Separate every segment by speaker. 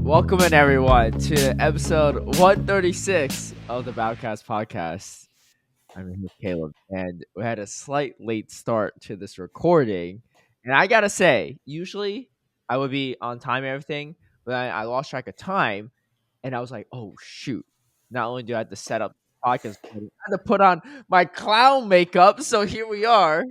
Speaker 1: Welcome in everyone to episode 136 of the Bowcast podcast. I'm here with Caleb, and we had a slight late start to this recording. And I gotta say, usually I would be on time and everything, but I lost track of time, and I was like, "Oh shoot!" Not only do I have to set up the podcast, but I had to put on my clown makeup. So here we are.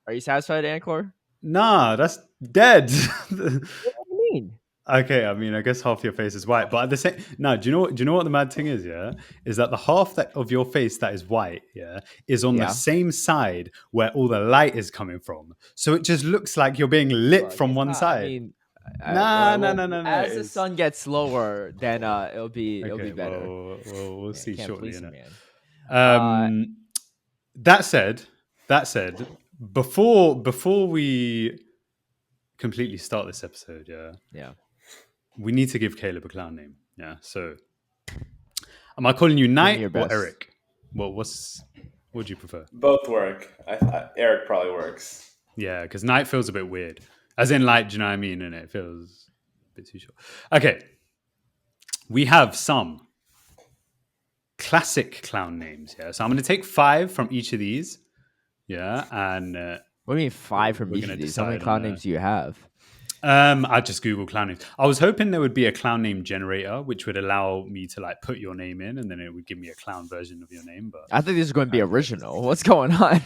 Speaker 1: Are you satisfied, Anicor?
Speaker 2: Nah, that's dead.
Speaker 1: What do you mean?
Speaker 2: Okay, I mean, I guess half your face is white, but at the same, no. Do you know what the mad thing is? Yeah, is that the half of your face that is white, yeah, is on the
Speaker 1: Yeah.
Speaker 2: same side where all the light is coming from. So it just looks like you're being lit
Speaker 1: Look,
Speaker 2: from
Speaker 1: it's
Speaker 2: one
Speaker 1: not-
Speaker 2: side.
Speaker 1: I mean,
Speaker 2: No.
Speaker 1: as the
Speaker 2: it's-
Speaker 1: sun gets lower, then it'll be
Speaker 2: Okay,
Speaker 1: better.
Speaker 2: we'll
Speaker 1: Man,
Speaker 2: see
Speaker 1: can't
Speaker 2: shortly.
Speaker 1: please
Speaker 2: innit?
Speaker 1: him, man.
Speaker 2: That said, before we completely start this episode,
Speaker 1: Yeah.
Speaker 2: we need to give Caleb a clown name. Yeah. So, am I calling you
Speaker 1: me
Speaker 2: Knight
Speaker 1: your
Speaker 2: or
Speaker 1: best.
Speaker 2: Eric? What would you prefer?
Speaker 3: Both work. Eric probably works.
Speaker 2: Yeah, because Knight feels a bit weird. As in, like, do you know what I mean? And it feels a bit too short. Okay. We have some classic clown names. Yeah. So I'm going to take 5 from each of these. Yeah. And
Speaker 1: What do you mean 5 from
Speaker 2: We're
Speaker 1: each
Speaker 2: gonna
Speaker 1: of these? How many
Speaker 2: decide
Speaker 1: clown
Speaker 2: on
Speaker 1: names do you have?
Speaker 2: I just Google clown names. I was hoping there would be a clown name generator, which would allow me to like put your name in, and then it would give me a clown version of your name. But
Speaker 1: I think this is going to be original. What's going on?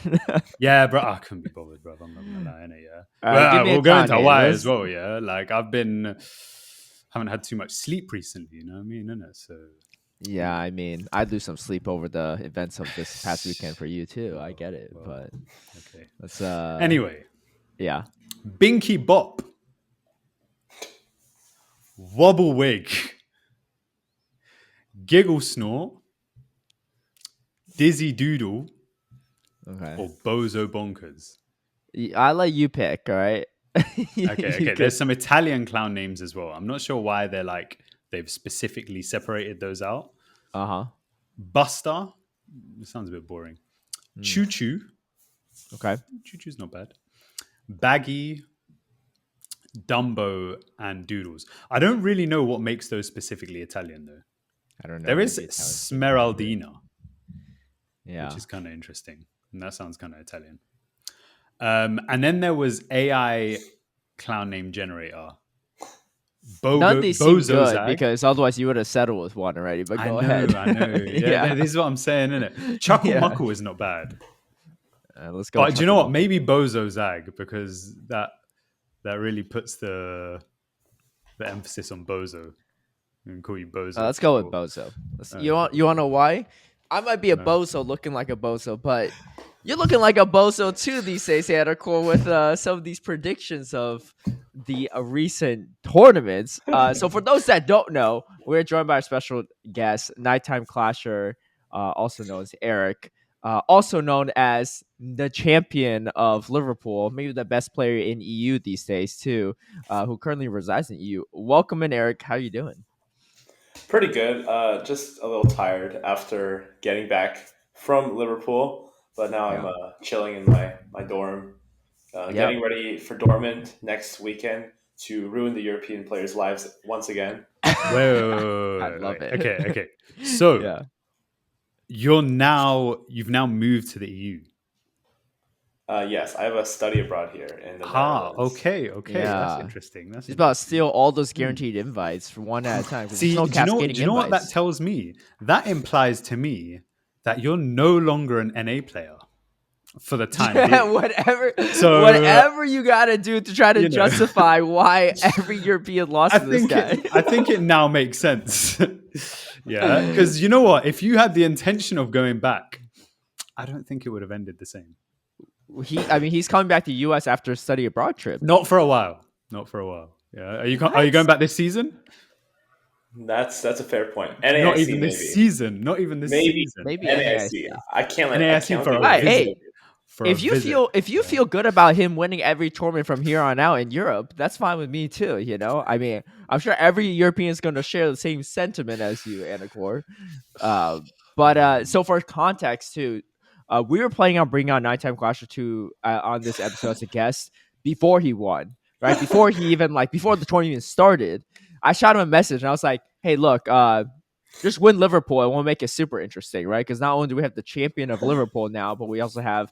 Speaker 2: yeah, bro, I couldn't be bothered, bro. I'm not gonna lie, innit, yeah.
Speaker 1: Give me a
Speaker 2: We'll go
Speaker 1: clown
Speaker 2: into
Speaker 1: name.
Speaker 2: why
Speaker 1: Let's-
Speaker 2: as well, yeah. Like haven't had too much sleep recently, you know what I mean, innit? So
Speaker 1: Yeah, I mean, I'd lose some sleep over the events of this past weekend for you too. I get it,
Speaker 2: Well,
Speaker 1: but
Speaker 2: okay.
Speaker 1: let's
Speaker 2: Anyway,
Speaker 1: yeah.
Speaker 2: Binky Bop, Wobble Wig, Giggle Snort, Dizzy Doodle,
Speaker 1: Okay.
Speaker 2: or Bozo Bonkers.
Speaker 1: I let you pick, all right?
Speaker 2: Okay. There's some Italian clown names as well. I'm not sure why they've specifically separated those out.
Speaker 1: Uh-huh.
Speaker 2: Buster, it sounds a bit boring. Choo Choo,
Speaker 1: Okay.
Speaker 2: Choo Choo's not bad. Baggy, Dumbo, and Doodles. I don't really know what makes those specifically Italian though.
Speaker 1: I don't know.
Speaker 2: There is
Speaker 1: maybe Italian.
Speaker 2: Smeraldina,
Speaker 1: Yeah.
Speaker 2: which is kind of interesting, and that sounds kind of Italian. And then there was AI clown name generator.
Speaker 1: None of these seem good
Speaker 2: Bozozag.
Speaker 1: because otherwise you would have settled with one already. But go ahead.
Speaker 2: I know. Yeah, this is what I'm saying, isn't it? Chuckle
Speaker 1: Yeah.
Speaker 2: Muckle is not bad.
Speaker 1: Let's go.
Speaker 2: But do you know what?
Speaker 1: Chuckle.
Speaker 2: Maybe Bozo Zag, because that really puts the emphasis on Bozo. And call you Bozo.
Speaker 1: Let's go with
Speaker 2: Or-
Speaker 1: Bozo.
Speaker 2: Okay.
Speaker 1: You want to know why? I might be a
Speaker 2: No.
Speaker 1: bozo looking like a bozo, but you're looking like a bozo too these days, Anicor, with some of these predictions of the recent tournaments. So for those that don't know, we're joined by our special guest, NiteTimeClasher, also known as Eric, also known as the champion of Liverpool, maybe the best player in EU these days too, who currently resides in EU. Welcome in, Eric. How you doing?
Speaker 3: Pretty good. Just a little tired after getting back from Liverpool, but now I'm chilling in my dorm, getting ready for Dortmund next weekend to ruin the European players' lives once again.
Speaker 2: Wait.
Speaker 1: I love it.
Speaker 2: Okay. So
Speaker 1: Yeah.
Speaker 2: you've now moved to the EU.
Speaker 3: Yes, I have a study abroad here in the
Speaker 2: Ah,
Speaker 3: Netherlands.
Speaker 2: okay.
Speaker 1: Yeah.
Speaker 2: That's interesting. That's
Speaker 1: He's about to steal all those guaranteed invites for one at a time. 'cause
Speaker 2: See,
Speaker 1: there's no
Speaker 2: do you
Speaker 1: cascading
Speaker 2: know what that
Speaker 1: invites.
Speaker 2: tells me? That implies to me that you're no longer an NA player for the time being.
Speaker 1: whatever you gotta do to try to
Speaker 2: You know.
Speaker 1: justify why every European lost
Speaker 2: I
Speaker 1: to this
Speaker 2: think
Speaker 1: guy.
Speaker 2: I think it now makes sense. Yeah, because you know what? If you had the intention of going back, I don't think it would have ended the same.
Speaker 1: He's coming back to US after a study abroad trip.
Speaker 2: Not for a while. Yeah, are you going back this season?
Speaker 3: That's a fair point. NAIC,
Speaker 2: Not even
Speaker 3: maybe.
Speaker 2: this season. Not even this
Speaker 3: Maybe.
Speaker 2: season.
Speaker 1: Maybe
Speaker 3: NAIC. I can't let
Speaker 2: NAIC for a
Speaker 1: Right,
Speaker 2: visit.
Speaker 1: hey,
Speaker 2: For
Speaker 1: if
Speaker 2: a
Speaker 1: you
Speaker 2: visit.
Speaker 1: feel good about him winning every tournament from here on out in Europe, that's fine with me too. You know, I mean, I'm sure every European is going to share the same sentiment as you, Anicor. But so for context too, we were planning on bringing on NiteTimeClasher to on this episode as a guest before he won, right? Before he even before the tournament even started. I shot him a message and I was like, hey, look, just win Liverpool and we'll make it super interesting, right? Because not only do we have the champion of Liverpool now, but we also have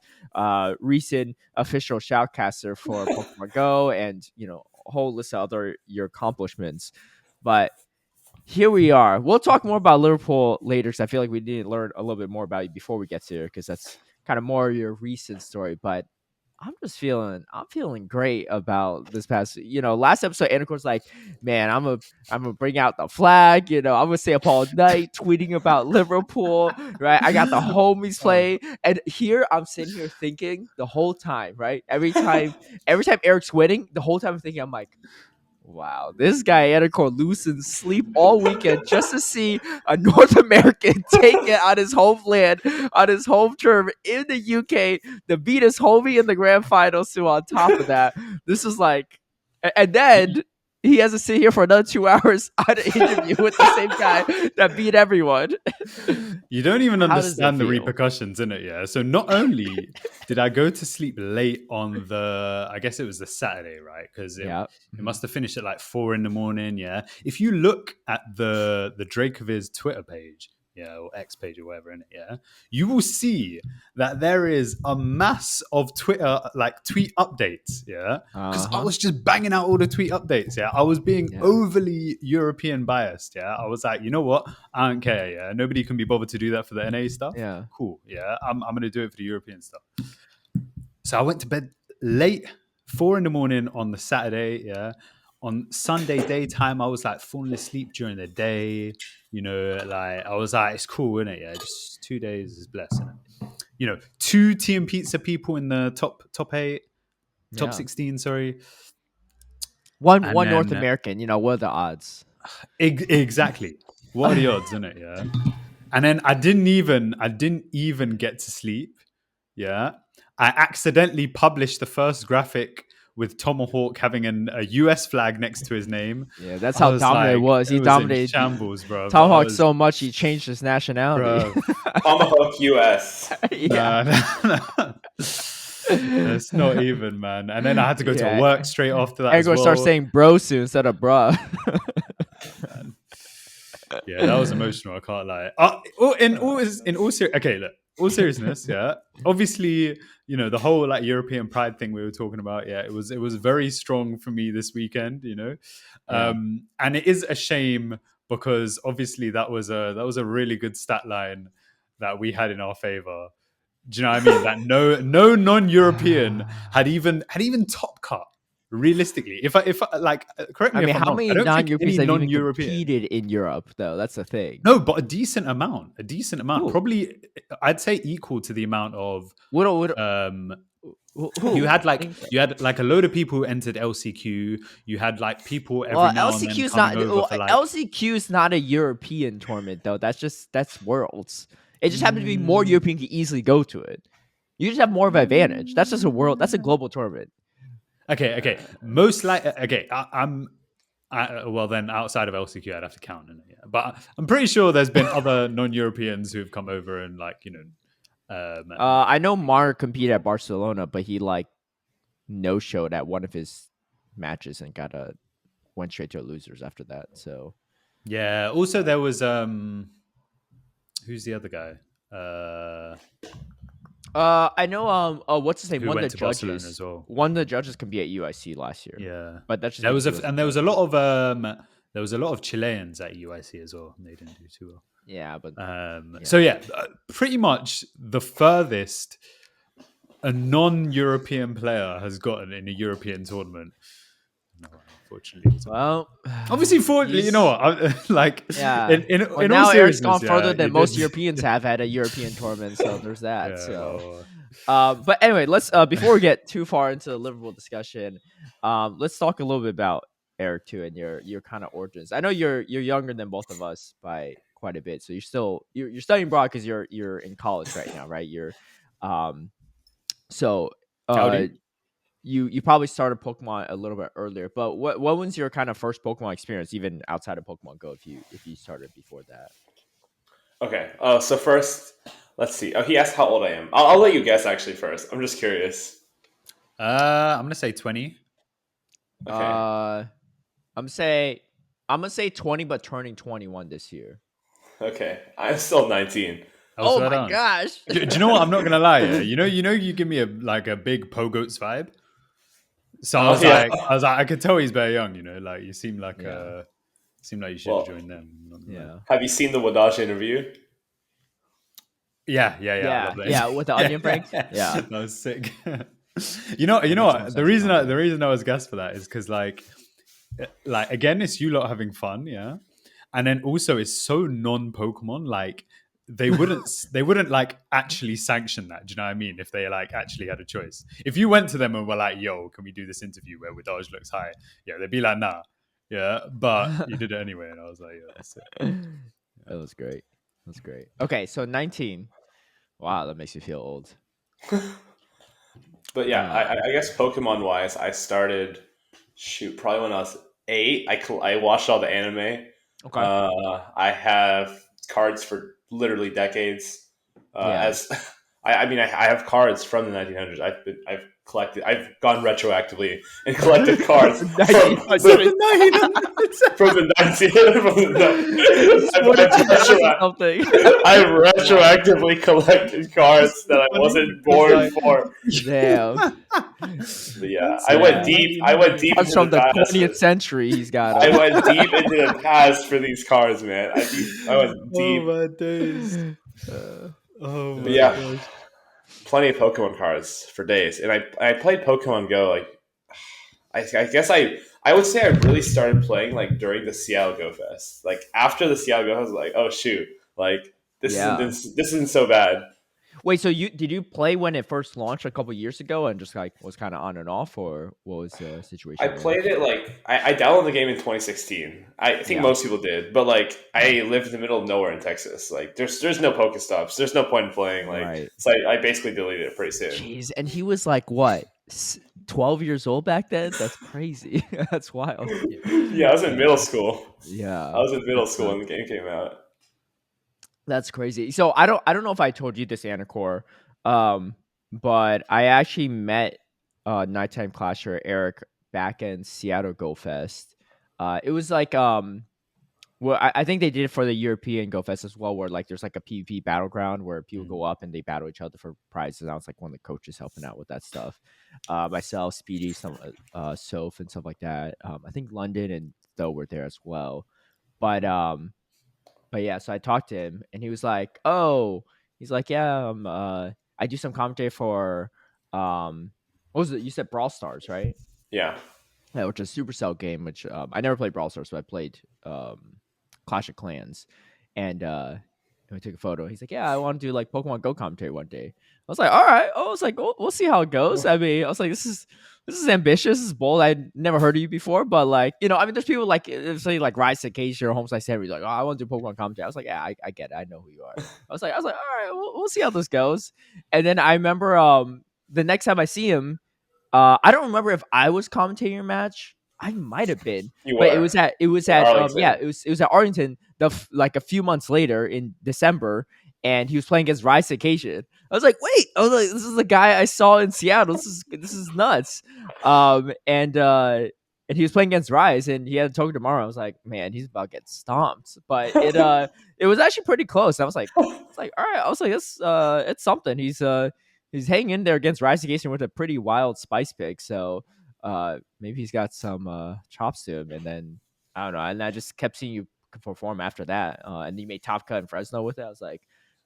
Speaker 1: recent official shoutcaster for Pokemon Go and, a whole list of other your accomplishments. But here we are. We'll talk more about Liverpool later because I feel like we need to learn a little bit more about you before we get to it because that's kind of more your recent story. But I'm feeling great about this past, last episode. Anicor's like, man, I'm gonna bring out the flag. I'm gonna stay up all night tweeting about Liverpool, right? I got the homies playing, and here I'm sitting here thinking the whole time, right? Every time Eric's winning, the whole time I'm thinking, I'm like, wow, this guy Anicor losing sleep all weekend just to see a North American take it on his homeland, on his home turf in the UK, to beat his homie in the grand finals. Too, on top of that, this is like, and then he has to sit here for another 2 hours on an interview with the same guy that beat everyone.
Speaker 2: You don't even
Speaker 1: How does it
Speaker 2: understand the
Speaker 1: feel?
Speaker 2: repercussions in it, yeah. So not only did I go to sleep late on I guess it was the Saturday, right? Because it must have finished at like 4 a.m. Yeah. If you look at the Dracoviz Twitter page, yeah, or X page or whatever in it, yeah, you will see that there is a mass of Twitter like tweet updates, yeah. Because I was just banging out all the tweet updates, yeah. I was being overly European biased, yeah. I was like, you know what? I don't care, yeah. Nobody can be bothered to do that for the NA stuff.
Speaker 1: Yeah.
Speaker 2: Cool, yeah. I'm gonna do it for the European stuff. So I went to bed late, 4 a.m. on the Saturday, yeah. On Sunday daytime, I was like falling asleep during the day. Like I was like, it's cool, isn't it? Yeah, just 2 days is blessed, isn't it? 2 Team Pizza people in the top 8, top 16, sorry.
Speaker 1: One North American, what are the odds?
Speaker 2: Exactly. What are the odds, isn't it? Yeah. And then I didn't even get to sleep. Yeah. I accidentally published the first graphic with Tomahawk having a US flag next to his name.
Speaker 1: Yeah, that's how dominant it was. He dominated
Speaker 2: shambles, bro.
Speaker 1: Tomahawk so much he changed his nationality.
Speaker 3: Tomahawk US.
Speaker 2: No. It's not even, man. And then I had to go to work straight after that.
Speaker 1: Everyone start saying bro soon instead of bruh.
Speaker 2: Yeah, that was emotional. I can't lie. Okay, look. All seriousness, yeah. Obviously, the whole like European pride thing we were talking about. Yeah, it was very strong for me this weekend. And it is a shame because obviously that was a really good stat line that we had in our favor. Do you know what I mean? That no non-European had even top cut. Realistically, if I like, correct me if I'm
Speaker 1: how
Speaker 2: wrong.
Speaker 1: many non-Europeans have even competed in Europe though? That's the thing.
Speaker 2: No, but a decent amount.
Speaker 1: Ooh.
Speaker 2: Probably, I'd say equal to the amount of.
Speaker 1: Who?
Speaker 2: You had a load of people who entered LCQ. You had like people every now and then coming over for like.
Speaker 1: LCQ is not a European tournament though. That's Worlds. It just happens to be more European can easily go to it. You just have more of an advantage. That's just a world. That's a global tournament.
Speaker 2: Okay. Most like okay. Well, then outside of LCQ, I'd have to count in it. Yeah. But I'm pretty sure there's been other non-Europeans who've come over and like
Speaker 1: I know Mar competed at Barcelona, but he like no-showed at one of his matches and went straight to losers after that. So
Speaker 2: yeah. Also, there was who's the other guy?
Speaker 1: I know. What's his name?
Speaker 2: Who
Speaker 1: One
Speaker 2: went
Speaker 1: of the
Speaker 2: to Barcelona
Speaker 1: judges.
Speaker 2: as well.
Speaker 1: One of the judges can be at UIC last year.
Speaker 2: Yeah,
Speaker 1: but that's just
Speaker 2: there was a lot of Chileans at UIC as well. And they didn't do too well.
Speaker 1: Yeah, but
Speaker 2: so yeah, pretty much the furthest a non-European player has gotten in a European tournament. No, unfortunately.
Speaker 1: Well,
Speaker 2: obviously, you know what? Like,
Speaker 1: yeah.
Speaker 2: In
Speaker 1: now
Speaker 2: all
Speaker 1: Eric's gone
Speaker 2: seriousness,
Speaker 1: further than most Europeans have at a European tournament. So there's that. But anyway, let's before we get too far into the Liverpool discussion, let's talk a little bit about Eric too and your kind of origins. I know you're younger than both of us by quite a bit, so you're studying abroad because you're in college right now, right? You probably started Pokemon a little bit earlier, but what was your kind of first Pokemon experience, even outside of Pokemon Go, if you started before that?
Speaker 3: Okay. So first, let's see. Oh, he asked how old I am. I'll let you guess actually first. I'm just curious.
Speaker 2: I'm gonna say 20.
Speaker 3: Okay.
Speaker 1: I'm I'm gonna say 20, but turning 21 this year.
Speaker 3: Okay, I'm still 19.
Speaker 1: Oh my gosh!
Speaker 2: Do you know what? I'm not gonna lie. Yeah, you give me a big Pogoats vibe. So I was like, I could tell he's very young. Like you seem like you should have joined them.
Speaker 1: Yeah.
Speaker 3: Have you seen the Wadaj interview?
Speaker 2: Yeah. I love that.
Speaker 1: With the onion franks. Yeah,
Speaker 2: that was sick. you know what? The reason I was gassed for that is because like again, it's you lot having fun, yeah, and then also it's so non-Pokemon. Like they wouldn't like actually sanction that. Do you know what I mean? If they like actually had a choice, if you went to them and were like, "Yo, can we do this interview where Wadaj looks high?" Yeah, they'd be like, "Nah." Yeah, but you did it anyway, and I was like, "Yeah, that's it."
Speaker 1: That was great. That's great. Okay, so 19. Wow, that makes you feel old.
Speaker 3: But yeah, I guess Pokemon wise, I started probably when I was 8. I watched all the anime.
Speaker 1: Okay.
Speaker 3: I have cards for literally decades. As I mean, I have cards from the 1900s. I've collected. I've gone retroactively and collected cards from the 19. I retroactively collected cards that I wasn't born for.
Speaker 1: Damn.
Speaker 3: But yeah, I went deep. Into
Speaker 1: from the
Speaker 3: past.
Speaker 1: 20th century. He's got.
Speaker 3: I went deep into the past for these cards, man. I went deep.
Speaker 2: Oh my days.
Speaker 3: Gosh. Plenty of Pokemon cards for days, and I played Pokemon Go. Like, I guess I would say I really started playing like during the Seattle Go Fest. Like after the Seattle Go Fest, I was like, oh shoot, like this isn't so bad.
Speaker 1: Wait, so did you play when it first launched a couple years ago and just like was kind of on and off, or what was the situation?
Speaker 3: I played it like I downloaded the game in 2016. I think most people did, but like I live in the middle of nowhere in Texas. Like there's no Pokestops. There's no point in playing. Like so I basically deleted it pretty soon.
Speaker 1: Jeez, and he was like what, 12 years old back then? That's crazy. That's wild.
Speaker 3: Yeah, I was in middle school.
Speaker 1: Yeah,
Speaker 3: I was in middle school when the game came out.
Speaker 1: That's crazy. So I don't know if I told you this, Anicor, but I actually met NiteTimeClasher Eric back in Seattle Go Fest. It was like well, I think they did it for the European Go Fest as well, where like there's like a PvP battleground where people go up and they battle each other for prizes. And I was like one of the coaches helping out with that stuff. Myself, Speedy, some Soph and stuff like that. I think London and Stowe were there as well. But yeah, so I talked to him and he was like, yeah, I do some commentary for what was it? You said Brawl Stars, right?
Speaker 3: Yeah,
Speaker 1: which is a SuperCell game, which I never played Brawl Stars, so I played Clash of Clans. And we took a photo. He's like, yeah, I want to do like Pokemon Go commentary one day. I was like, all right. I was like, we'll see how it goes. I mean, I was like, this is ambitious. This is bold. I'd never heard of you before, but like, I mean, there's people like, say like Rise to Cage or Homeslice Henry, like, oh, I want to do Pokemon commentary. I was like, yeah, I get it. I know who you are. I was like, all right, we'll see how this goes. And then I remember the next time I see him, I don't remember if I was commentating your match. I might have been, but it was at it was at Arlington. Like a few months later in December, and he was playing against Rise Occasion. I was like, wait, this is the guy I saw in Seattle. This is nuts. And he was playing against Rise, and he had a token tomorrow. I was like, man, he's about to get stomped. But it was actually pretty close. I was like, all right. I was like, it's something. He's hanging in there against Rise Occasion with a pretty wild spice pick. So maybe he's got some chops to him. And then I don't know. And I just kept seeing you perform after that. And you made top cut in Fresno with it. I was like,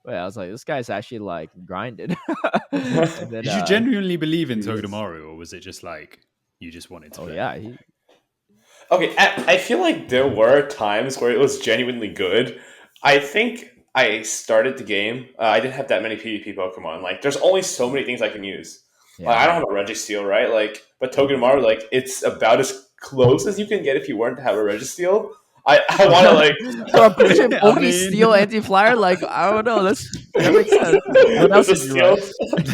Speaker 1: this guy's actually like grinded.
Speaker 2: Then, did you genuinely believe in Togedemaru, or was it just like you just wanted to?
Speaker 1: Oh yeah.
Speaker 3: Okay, I feel like there were times where it was genuinely good. I think I started the game. I didn't have that many PvP Pokemon. Like, there's only so many things I can use. Yeah. Like, I don't have a Registeel, right? Like, but Togedemaru, like, it's about as close as you can get if you weren't to have a Registeel. I want to like
Speaker 1: for a Persian only steel anti-flyer. Like, I don't know. That makes sense.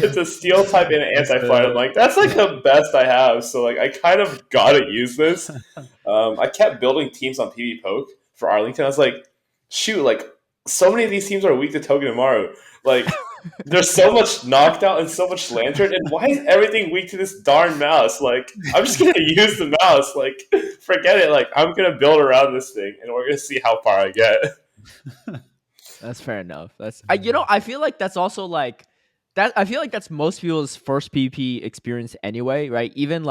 Speaker 3: It's a steel type and an anti-flyer. I'm like, that's like the best I have. So like, I kind of gotta use this. I kept building teams on PvP Poke for Arlington. I was like, shoot, like so many of these teams are weak to Togedemaru. Like there's so much knocked out and so much lantern, and why is everything weak to this darn mouse? Like, I'm just gonna use the mouse. Like, forget it. Like, I'm gonna build around this thing, and we're gonna see how far I get.
Speaker 1: That's fair enough. I feel like that's also like that. I feel like that's most people's first PvP experience anyway, right? Even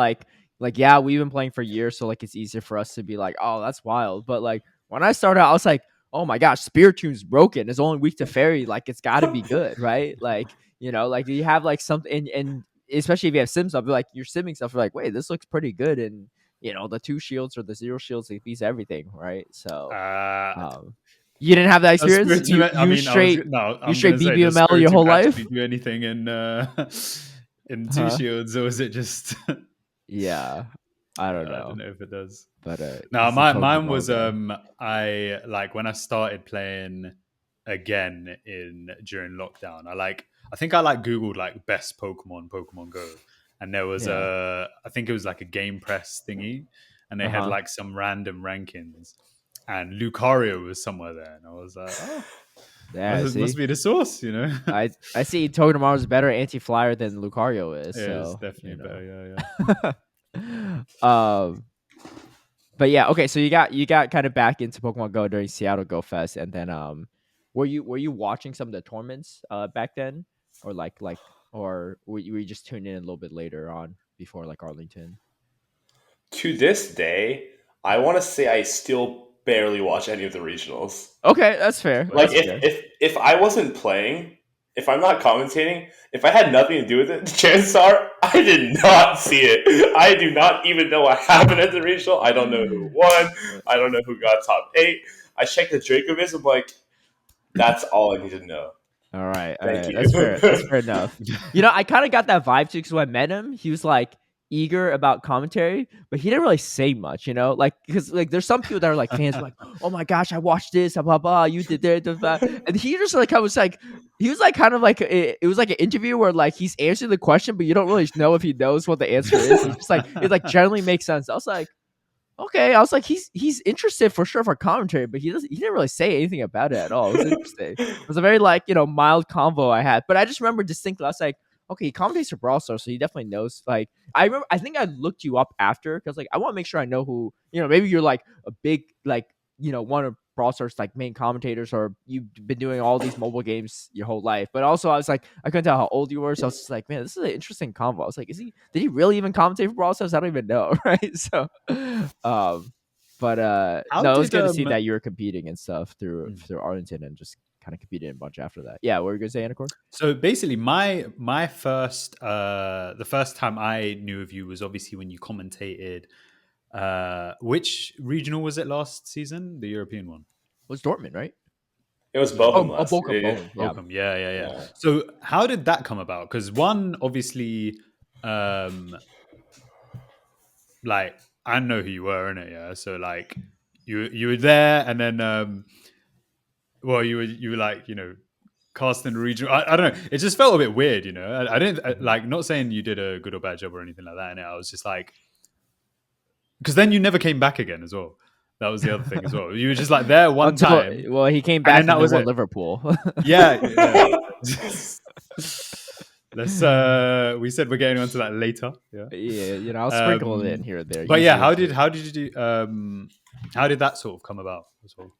Speaker 1: yeah, we've been playing for years, so like it's easier for us to be like, oh, that's wild. But like when I started out, I was like, oh my gosh, Spiritune's broken. It's only weak to fairy. Like it's got to be good, right? Like like you have like something, and especially if you have sim stuff, like you're simming stuff, you're like, wait, this looks pretty good, and the 2 shields or the 0 shields, it beats everything, right? So. You didn't have that experience. You straight BBML your whole life.
Speaker 2: Do anything in in 2 shields, or is it just?
Speaker 1: Yeah, I don't know.
Speaker 2: I don't know if it does.
Speaker 1: But
Speaker 2: no, mine was I like when I started playing again during lockdown. I think I Googled like best Pokemon Go, and there was I think it was like a Game Press thingy, and they had like some random rankings. And Lucario was somewhere there, and I was like, "Oh, yeah, must be the source,"
Speaker 1: I see Togedemaru is better anti-flyer than Lucario is.
Speaker 2: Yeah,
Speaker 1: so,
Speaker 2: it's definitely better.
Speaker 1: Yeah. But yeah, okay. So you got kind of back into Pokemon Go during Seattle Go Fest, and then were you watching some of the tournaments back then, or or were you just tuned in a little bit later on before like Arlington?
Speaker 3: To this day, I want to say I still barely watch any of the regionals.
Speaker 1: Okay, that's fair.
Speaker 3: Like
Speaker 1: that's
Speaker 3: if I wasn't playing, if I'm not commentating, if I had nothing to do with it, chances are I did not see it. I do not even know what happened at the regional. I don't know who won. I don't know who got top 8. I checked the Dracoviz. I'm like, that's all I need to know.
Speaker 1: All right,
Speaker 3: Thank you.
Speaker 1: That's fair. That's fair enough. I kind of got that vibe too because when I met him, he was like eager about commentary, but he didn't really say much, like because like there's some people that are like fans like, oh my gosh, I watched this, blah blah, you did that, and he just like he was like kind of like it was like an interview where like he's answering the question, but you don't really know if he knows what the answer is. He's just like it like generally makes sense. I was like, okay, I was like, he's interested for sure for commentary, but he didn't really say anything about it at all. It was interesting. It was a very like mild convo I had, but I just remember distinctly. I was like, okay, he commentates for Brawl Stars, so he definitely knows. Like, I remember, I think I looked you up after because like I want to make sure I know who maybe you're like a big like one of Brawl Stars like main commentators, or you've been doing all these mobile games your whole life. But also, I was like, I couldn't tell how old you were, so I was just like, man, this is an interesting convo. I was like, did he really even commentate for Brawl Stars? I don't even know, right? So, but no, it was good to see that you were competing and stuff through Arlington and just kind of competed in a bunch after that. Yeah, what were you gonna say, Anicor?
Speaker 2: So basically, my first the first time I knew of you was obviously when you commentated. Which regional was it last season? The European one.
Speaker 1: It was Dortmund, right?
Speaker 3: It was Bochum last year.
Speaker 2: Bochum. Yeah. So how did that come about? Because one, obviously, like I know who you were, innit? Yeah. So like you were there, and then well, you were like casting the regional. I don't know. It just felt a bit weird, I didn't like, not saying you did a good or bad job or anything like that. And I was just like, because then you never came back again as well. That was the other thing as well. You were just like there one time.
Speaker 1: Well, he came back and that was Liverpool.
Speaker 2: Yeah. Let's. We said we're getting onto that later.
Speaker 1: Yeah. I'll sprinkle it in here and there.
Speaker 2: But yeah, how did you do? How did that sort of come about as well?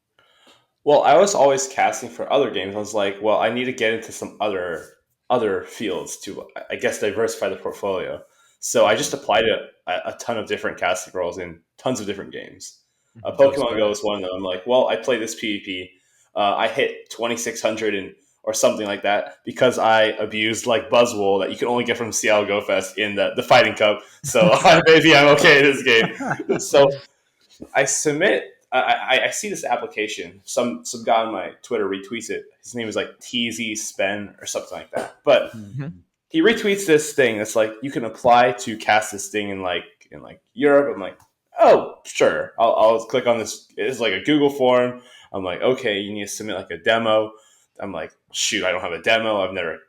Speaker 3: Well, I was always casting for other games. I was like, well, I need to get into some other fields to, I guess, diversify the portfolio. So I just applied to a ton of different casting roles in tons of different games. Pokemon Go is one of them. I'm like, well, I play this PvP. I hit 2,600 or something like that because I abused like Buzzwole that you can only get from Seattle Go Fest in the Fighting Cup. So maybe I'm okay in this game. So I submit. I see this application. Some guy on my Twitter retweets it. His name is like TZ Spen or something like that. But he retweets this thing that's like you can apply to cast this thing in Europe. I'm like, oh sure, I'll click on this. It's like a Google form. I'm like, okay, you need to submit like a demo. I'm like, shoot, I don't have a demo. I've never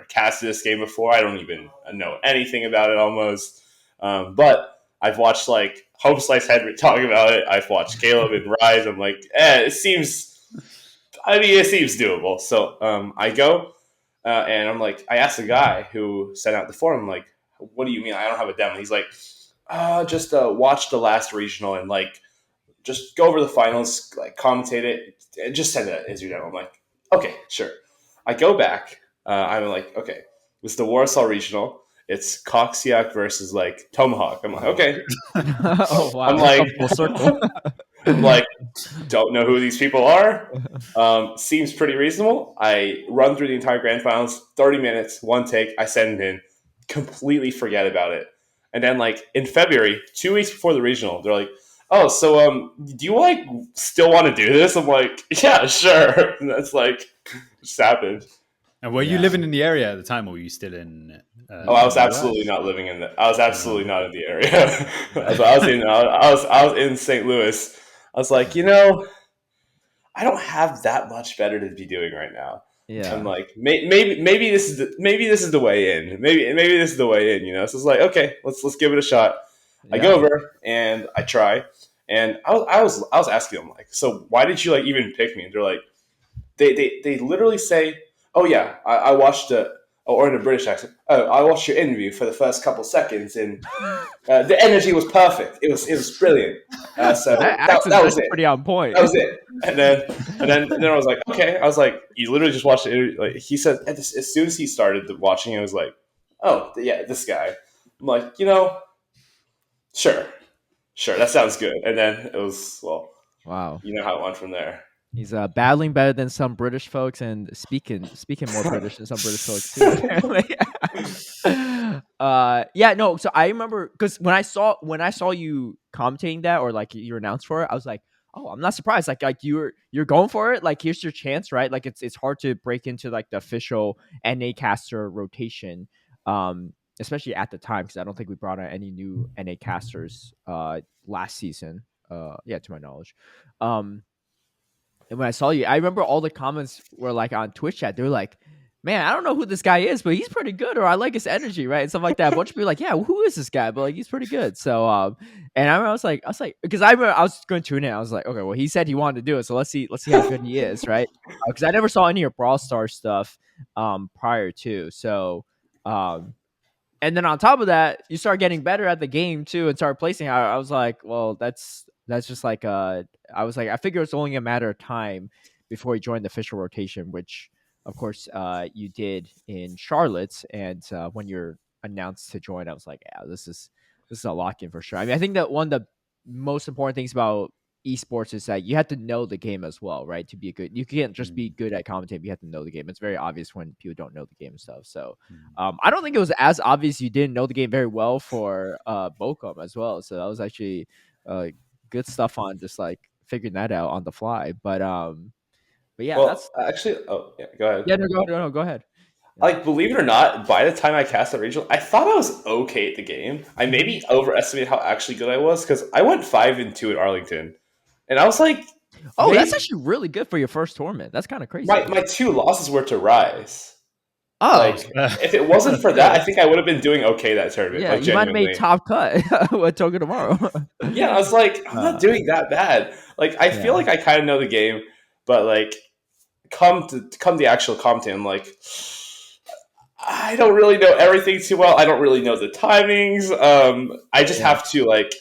Speaker 3: casted this game before. I don't even know anything about it almost. But I've watched like Home Slice Henry talk about it. I've watched Caleb and Rise. I'm like, it seems doable. So I go. And I'm like, I asked the guy who sent out the form, I'm like, what do you mean I don't have a demo? He's like, just watch the last regional and like just go over the finals, like commentate it, and just send it as your demo. I'm like, okay, sure. I go back. I'm like, okay, it's the Warsaw regional. It's Coxiac versus like Tomahawk. I'm like, okay.
Speaker 1: Oh wow!
Speaker 3: I'm like,
Speaker 1: Full circle.
Speaker 3: I'm like, don't know who these people are. Seems pretty reasonable. I run through the entire grand finals, 30 minutes, one take. I send it in, completely forget about it. And then like in February, 2 weeks before the regional, they're like, oh, so do you like still want to do this? I'm like, yeah, sure. And that's like just happened.
Speaker 2: And were you living in the area at the time, or were you still in?
Speaker 3: I was absolutely not living in the. I was absolutely not in the area. I was in St. Louis. I was like, I don't have that much better to be doing right now.
Speaker 1: Yeah.
Speaker 3: I'm like, maybe this is the way in. Maybe this is the way in. So it's like, okay, let's give it a shot. I go over and I try, and I was asking them like, so why did you like even pick me? And they're like, they literally say, oh yeah, I watched or in a British accent, oh, I watched your interview for the first couple seconds, and the energy was perfect. It was brilliant. So that was it.
Speaker 1: Pretty on point.
Speaker 3: That was it. And then I was like, okay. I was like, you literally just watched the interview. Like he said, as soon as he started watching, I was like, oh yeah, this guy. I'm like, sure, that sounds good. And then it was
Speaker 1: wow.
Speaker 3: You know how it went from there.
Speaker 1: He's battling better than some British folks and speaking more British than some British folks too. Apparently. Yeah, no. So I remember because when I saw you commentating that or like you announced for it, I was like, oh, I'm not surprised. Like you're going for it. Like here's your chance, right? Like it's hard to break into like the official NA caster rotation, especially at the time because I don't think we brought on any new NA casters last season. Yeah, to my knowledge. And when I saw you, I remember all the comments were like on Twitch chat. They were like, man, I don't know who this guy is, but he's pretty good, or I like his energy, right? And stuff like that. A bunch of people were like, yeah, who is this guy? But like, he's pretty good. So, and I was like, because I remember I was going to tune in. I was like, okay, well, he said he wanted to do it, so let's see how good he is, right? Because I never saw any of your Brawl Stars stuff prior to. So, and then on top of that, you start getting better at the game too, and start placing. I was like, well, that's just like I was like, I figure it's only a matter of time before you join the official rotation, which of course you did in Charlotte. And when you're announced to join, I was like, yeah, this is a lock in for sure. I mean, I think that one of the most important things about esports is that you have to know the game as well, right? To be a good, you can't just be good at commentating. You have to know the game. It's very obvious when people don't know the game and stuff. So I don't think it was as obvious you didn't know the game very well for Bocom as well. So that was actually good stuff on just like figuring that out on the fly. But yeah,
Speaker 3: well,
Speaker 1: that's
Speaker 3: actually. Oh yeah, go ahead.
Speaker 1: Yeah, no, go ahead.
Speaker 3: Like, believe it or not, by the time I cast that regional, I thought I was okay at the game. I maybe overestimated how actually good I was because I went 5-2 at Arlington, and I was like,
Speaker 1: oh, that's actually really good for your first tournament. That's kind of crazy.
Speaker 3: My 2 losses were to Rise.
Speaker 1: Oh,
Speaker 3: like if it wasn't for that, I think I would have been doing okay that tournament.
Speaker 1: Yeah,
Speaker 3: like,
Speaker 1: you might have made top cut with Toga tomorrow.
Speaker 3: Yeah, I was like, I'm not doing that bad. Like, I feel like I kind of know the game, but like, come the actual content, I'm like, I don't really know everything too well. I don't really know the timings. I just have to like,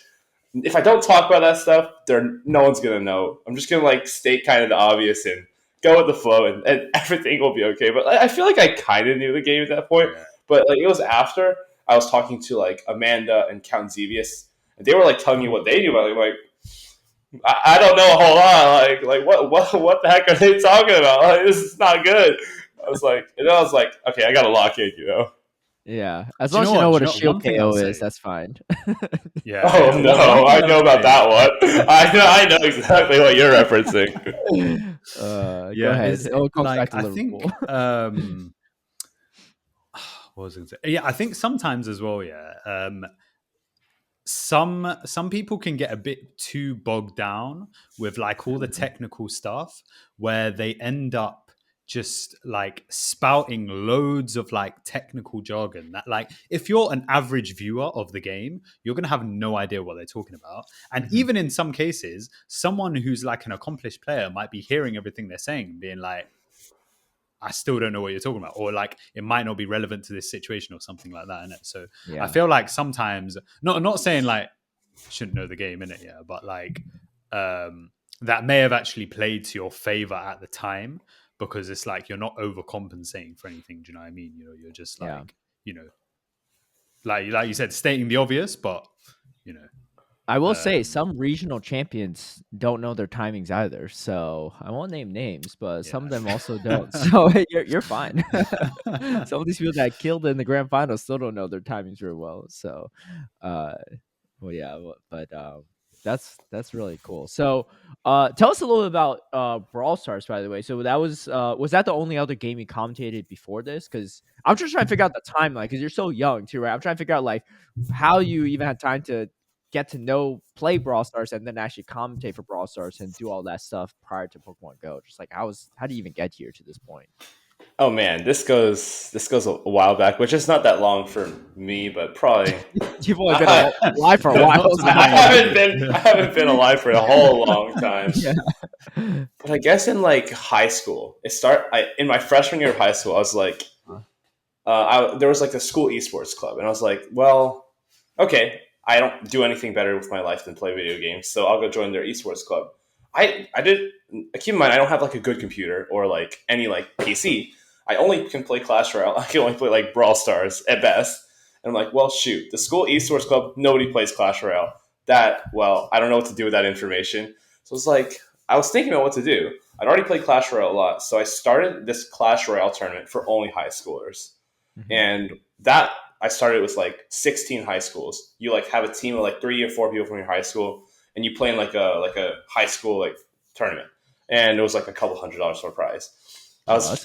Speaker 3: if I don't talk about that stuff, no one's gonna know. I'm just gonna like state kind of the obvious and go with the flow, and everything will be okay. But I feel like I kind of knew the game at that point. But like it was after I was talking to like Amanda and Count Zevius, and they were like telling me what they knew. Like I don't know a whole lot. Like what the heck are they talking about? Like, this is not good. I was like, okay, I got to lock in,
Speaker 1: Yeah, as long as you know what a shield KO is, that's fine.
Speaker 2: Yeah.
Speaker 3: Oh no, I know about that one. I know exactly what you're referencing.
Speaker 1: Go ahead. It comes back to Liverpool.
Speaker 2: I think. What was I going to say? Yeah, I think sometimes as well. Yeah. Some people can get a bit too bogged down with like all the technical stuff where they end up just like spouting loads of like technical jargon that like if you're an average viewer of the game, you're going to have no idea what they're talking about. And even in some cases, someone who's like an accomplished player might be hearing everything they're saying and being like, I still don't know what you're talking about, or like it might not be relevant to this situation or something like that, innit? So I feel like sometimes, not saying like shouldn't know the game, innit? Yeah, but like that may have actually played to your favor at the time, because it's like you're not overcompensating for anything. Do you know what I mean? You know, you're just like, you know, like you said, stating the obvious, but you know.
Speaker 1: I will say some regional champions don't know their timings either. So I won't name names, but some of them also don't. So you're fine. Some of these people that killed in the grand final still don't know their timings very well. So, well, yeah, but that's really cool. So, tell us a little bit about Brawl Stars, by the way. So that was that the only other game you commentated before this? Because I'm just trying to figure out the timeline, because you're so young too, right? I'm trying to figure out like how you even had time to get to know, play Brawl Stars, and then actually commentate for Brawl Stars and do all that stuff prior to Pokemon Go. Just like how do you even get here to this point?
Speaker 3: Oh man, this goes a while back, which is not that long for me, but probably
Speaker 1: You've only been alive for a while.
Speaker 3: I haven't been alive for a whole long time.
Speaker 1: Yeah.
Speaker 3: But I guess in like high school, in my freshman year of high school, I was like, there was like a school esports club, and I was like, well, okay, I don't do anything better with my life than play video games, so I'll go join their esports club. I did keep in mind I don't have like a good computer or like any like PC. I only can play Clash Royale. I can only play like Brawl Stars at best. And I'm like, well, shoot, the school esports club, nobody plays Clash Royale. I don't know what to do with that information. So it's like, I was thinking about what to do. I'd already played Clash Royale a lot, so I started this Clash Royale tournament for only high schoolers. Mm-hmm. And that I started with like 16 high schools. You like have a team of like 3 or 4 people from your high school, and you play in like a high school like tournament, and it was like a couple $100 for a prize. It was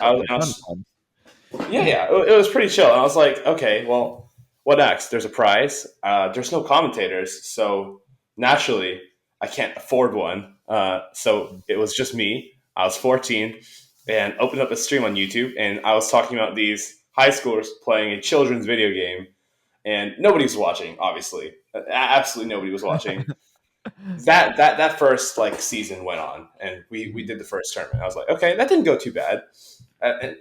Speaker 3: pretty chill. And I was like, okay, well, what next? There's a prize. There's no commentators, so naturally I can't afford one. So it was just me. I was 14 and opened up a stream on YouTube, and I was talking about these high schoolers playing a children's video game, and nobody was watching. Obviously, absolutely nobody was watching. that first like season went on, and we did the first tournament. I was like, okay, that didn't go too bad,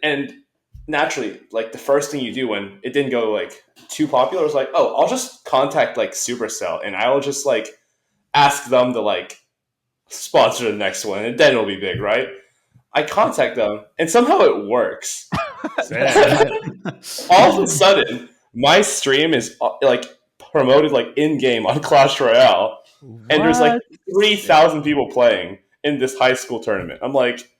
Speaker 3: and naturally, like the first thing you do when it didn't go like too popular was like, oh, I'll just contact like SuperCell, and I will just like ask them to like sponsor the next one, and then it'll be big, right? I contact them, and somehow it works. All of a sudden, my stream is like promoted like in game on Clash Royale. What? And there's like 3,000 people playing in this high school tournament. I'm like,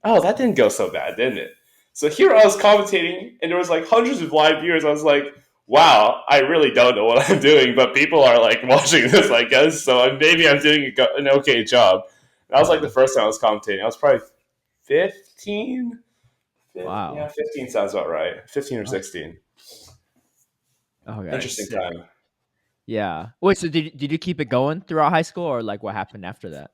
Speaker 3: oh, that didn't go so bad, didn't it? So here I was commentating, and there was like hundreds of live viewers. I was like, wow, I really don't know what I'm doing, but people are like watching this, I guess. So maybe I'm doing an okay job. And that was like the first time I was commentating. I was probably 15.
Speaker 1: Wow.
Speaker 3: Yeah, 15 sounds about right. 15 or 16.
Speaker 1: Okay.
Speaker 3: Interesting time.
Speaker 1: Yeah. Wait, so did you keep it going throughout high school, or like what happened after that?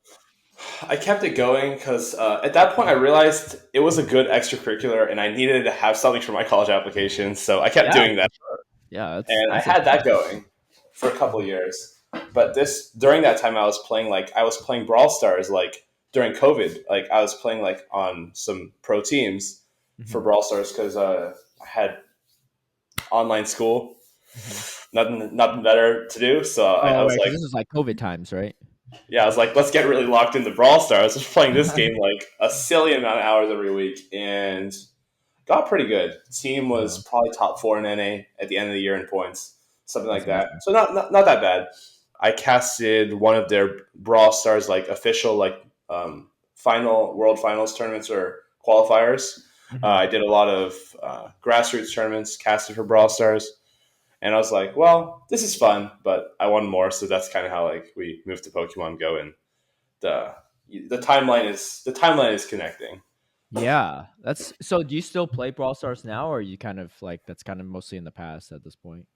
Speaker 3: I kept it going because at that point I realized it was a good extracurricular, and I needed to have something for my college application, so I kept doing that.
Speaker 1: Yeah,
Speaker 3: I had that going for a couple of years. But during that time I was playing Brawl Stars like during COVID. Like I was playing like on some pro teams for Brawl Stars because I had online school. Nothing better to do, so I was like,
Speaker 1: this is like COVID times, right?
Speaker 3: Yeah, I was like, let's get really locked into Brawl Stars. I was playing this game like a silly amount of hours every week, and got pretty good. Team was probably top 4 in NA at the end of the year in points, something like that. So not that bad. I casted one of their Brawl Stars like official like world finals tournaments or qualifiers. I did a lot of grassroots tournaments, casted for Brawl Stars. And I was like, well, this is fun, but I want more. So that's kind of how like we moved to Pokemon Go, and the timeline is connecting.
Speaker 1: Yeah, so. Do you still play Brawl Stars now, or are you kind of like that's kind of mostly in the past at this point?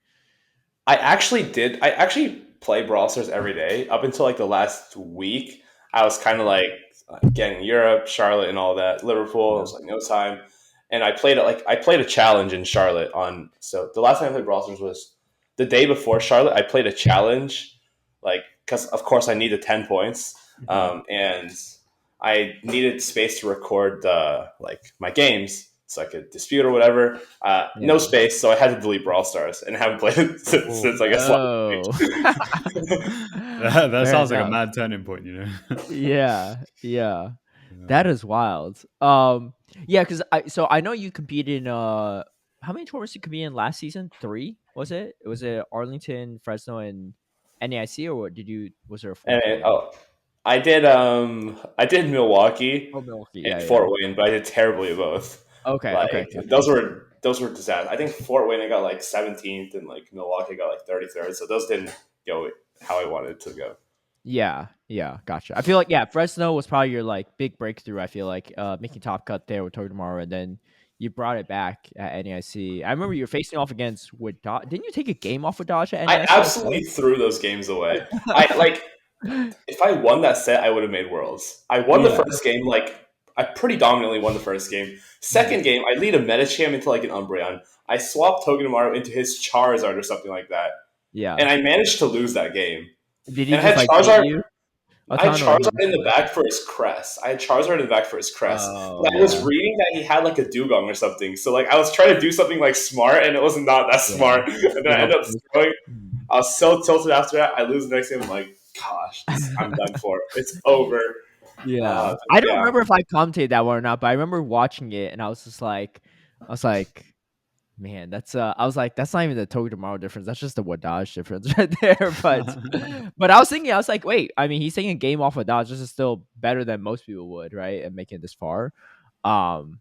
Speaker 3: I actually play Brawl Stars every day up until like the last week. I was kind of like getting Europe, Charlotte, and all that. Liverpool, I was like no time. And I played a challenge in Charlotte so the last time I played Brawl Stars was the day before Charlotte. I played a challenge, like, because of course I needed 10 points. And I needed space to record my games. so I could dispute or whatever. No space, so I had to delete Brawl Stars and haven't played it since I guess last week.
Speaker 2: That
Speaker 1: Fair
Speaker 2: sounds like a
Speaker 1: enough.
Speaker 2: mad turning point,
Speaker 1: Yeah. That is wild. Yeah, because I know you competed in how many tournaments you competed in last season? 3, was it? Was it Arlington, Fresno, and NAIC, or what was there a 4th
Speaker 3: And
Speaker 1: one?
Speaker 3: I did Milwaukee
Speaker 1: Oh, Milwaukee.
Speaker 3: and
Speaker 1: Yeah.
Speaker 3: Fort Wayne, but I did terribly at both.
Speaker 1: Okay.
Speaker 3: Like those were disasters. I think Fort Wayne I got like 17th, and like Milwaukee got like 33rd. So those didn't go how I wanted it to go.
Speaker 1: Yeah, gotcha. I feel like Fresno was probably your like big breakthrough. I feel like making top cut there with Tomorrow, and then you brought it back at NAIC. I remember you were facing off against with Dodge. Didn't you take a game off with Dodge at
Speaker 3: I
Speaker 1: NAIC?
Speaker 3: absolutely threw those games away. I like if I won that set, I would have made worlds. I won the first game, like I pretty dominantly won the first game. Second game, I lead a Medicham into like an Umbreon. I swapped Togedemaru into his Charizard or something like that.
Speaker 1: Yeah.
Speaker 3: And I managed to lose that game.
Speaker 1: Did he
Speaker 3: and I had
Speaker 1: just,
Speaker 3: Charizard. I had
Speaker 1: Or he
Speaker 3: Charizard in the
Speaker 1: just,
Speaker 3: back for his crest. But
Speaker 1: Oh,
Speaker 3: I was reading that he had like a Dugong or something. So like I was trying to do something like smart, and it was not that smart. And then I ended up throwing. I was so tilted after that. I lose the next game. I'm like, gosh, I'm done for. It's over.
Speaker 1: Yeah. I don't remember if I commentated that one or not, but I remember watching it, and I was like, man, that's I was like, that's not even the Togedemaru difference. That's just the Wadaj difference right there. But I was thinking, I was like, wait, I mean, he's taking a game off Wadaj. This is still better than most people would, right? And making it this far. And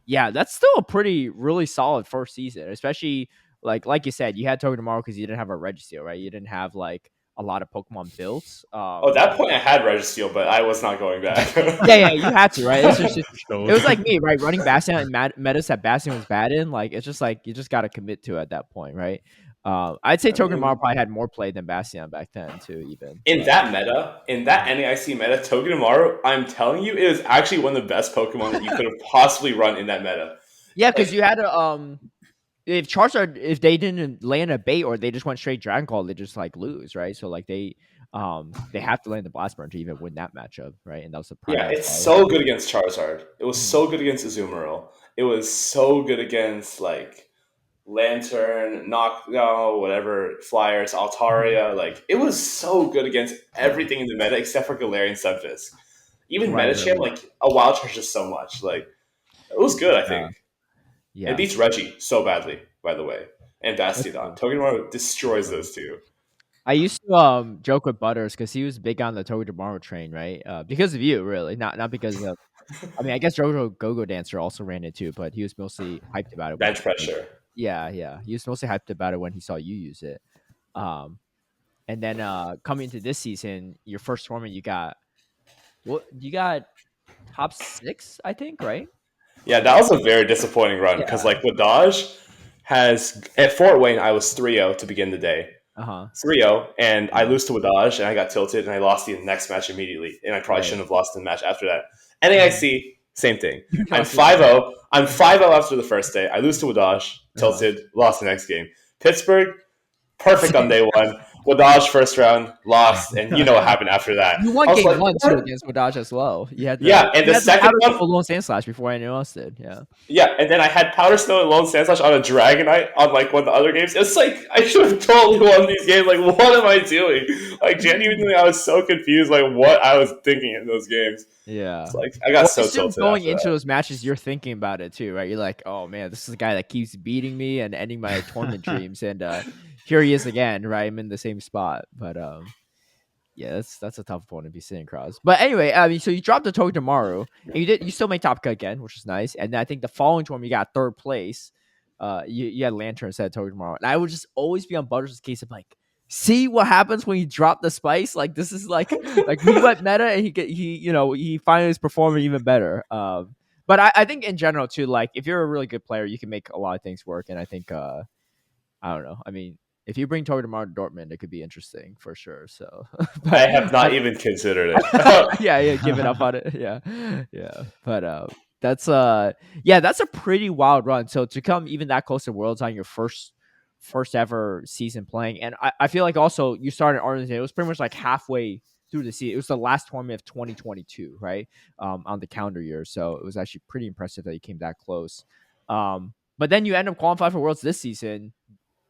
Speaker 1: yeah, that's still a really solid first season, especially like you said, you had Togedemaru because you didn't have a Registeel, right? You didn't have like a lot of Pokemon built.
Speaker 3: At that point, I had Registeel, but I was not going back.
Speaker 1: yeah, you had to, right? It was like me, right? Running Bastion and metas that Bastion was bad in, like it's just like you just got to commit to it at that point, right? I'd say Togedemaru probably had more play than Bastion back then too, even
Speaker 3: in that NAIC meta, Togedemaru, I'm telling you, it is actually one of the best Pokemon that you could have possibly run in that meta.
Speaker 1: Yeah, because you had a if Charizard, if they didn't land a bait or they just went straight Dragon Call, they just like lose, right? So like they have to land the Blast Burn to even win that matchup, right? And that was the
Speaker 3: primary. Yeah, it's so good against Charizard. It was so good against Azumarill. It was so good against like Lantern, whatever, Flyers, Altaria. Like it was so good against everything in the meta except for Galarian Stunfisk. Even Medicham, like a wild charge just so much. Like it was good, I think. Yeah. It beats Reggie so badly, by the way. And Bastiodon. Togedemaru destroys those two.
Speaker 1: I used to joke with Butters because he was big on the Togedemaru train, right? Because of you, really. Not because of I mean, I guess Jojo Go-Go Dancer also ran it too, but he was mostly hyped about it.
Speaker 3: Bench pressure.
Speaker 1: Yeah. He was mostly hyped about it when he saw you use it. And then coming into this season, your first tournament, you got top 6, I think, right?
Speaker 3: Yeah, that was a very disappointing run because like Wadaj has at Fort Wayne, I was 3-0 to begin the day. 3-0, and I lose to Wadaj, and I got tilted, and I lost the next match immediately, and I probably shouldn't have lost the match after that. NAIC, same thing. I'm 5-0. I'm 5-0 after the first day. I lose to Wadaj, tilted, lost the next game. Pittsburgh, perfect on day one. Wadaj first round, lost, and you know what happened after that.
Speaker 1: You won game 1 too against Wadaj as well. You had
Speaker 3: and the second one,
Speaker 1: Lone Sandslash before anyone else did.
Speaker 3: Yeah, and then I had Powder Snow and Lone Sandslash on a Dragonite on like one of the other games. It's like I should have totally won these games. Like, what am I doing? Like, genuinely, I was so confused. Like, what I was thinking in those games.
Speaker 1: Yeah,
Speaker 3: it's like I got so tilted.
Speaker 1: Going into those matches, you're thinking about it too, right? You're like, oh man, this is the guy that keeps beating me and ending my tournament dreams, and here he is again, right? I'm in the same spot, but yeah, that's a tough one to be sitting across. But anyway, I mean, so you dropped the Togedemaru, and you still made top cut again, which is nice. And I think the following tournament you got 3rd place. You had Lantern instead of Togedemaru, and I would just always be on Butters' case of like, see what happens when you drop the spice. Like this is like we went meta, and he finally is performing even better. But I think in general too, like if you're a really good player, you can make a lot of things work. And I think I don't know. I mean, if you bring Togedemaru to Dortmund, it could be interesting for sure. So
Speaker 3: I have not even considered it.
Speaker 1: yeah, giving up on it. Yeah. But that's a pretty wild run. So to come even that close to Worlds on your first ever season playing, and I feel like also you started Arlington. It was pretty much like halfway through the season. It was the last tournament of 2022, right? On the calendar year. So it was actually pretty impressive that he came that close. But then you end up qualifying for Worlds this season.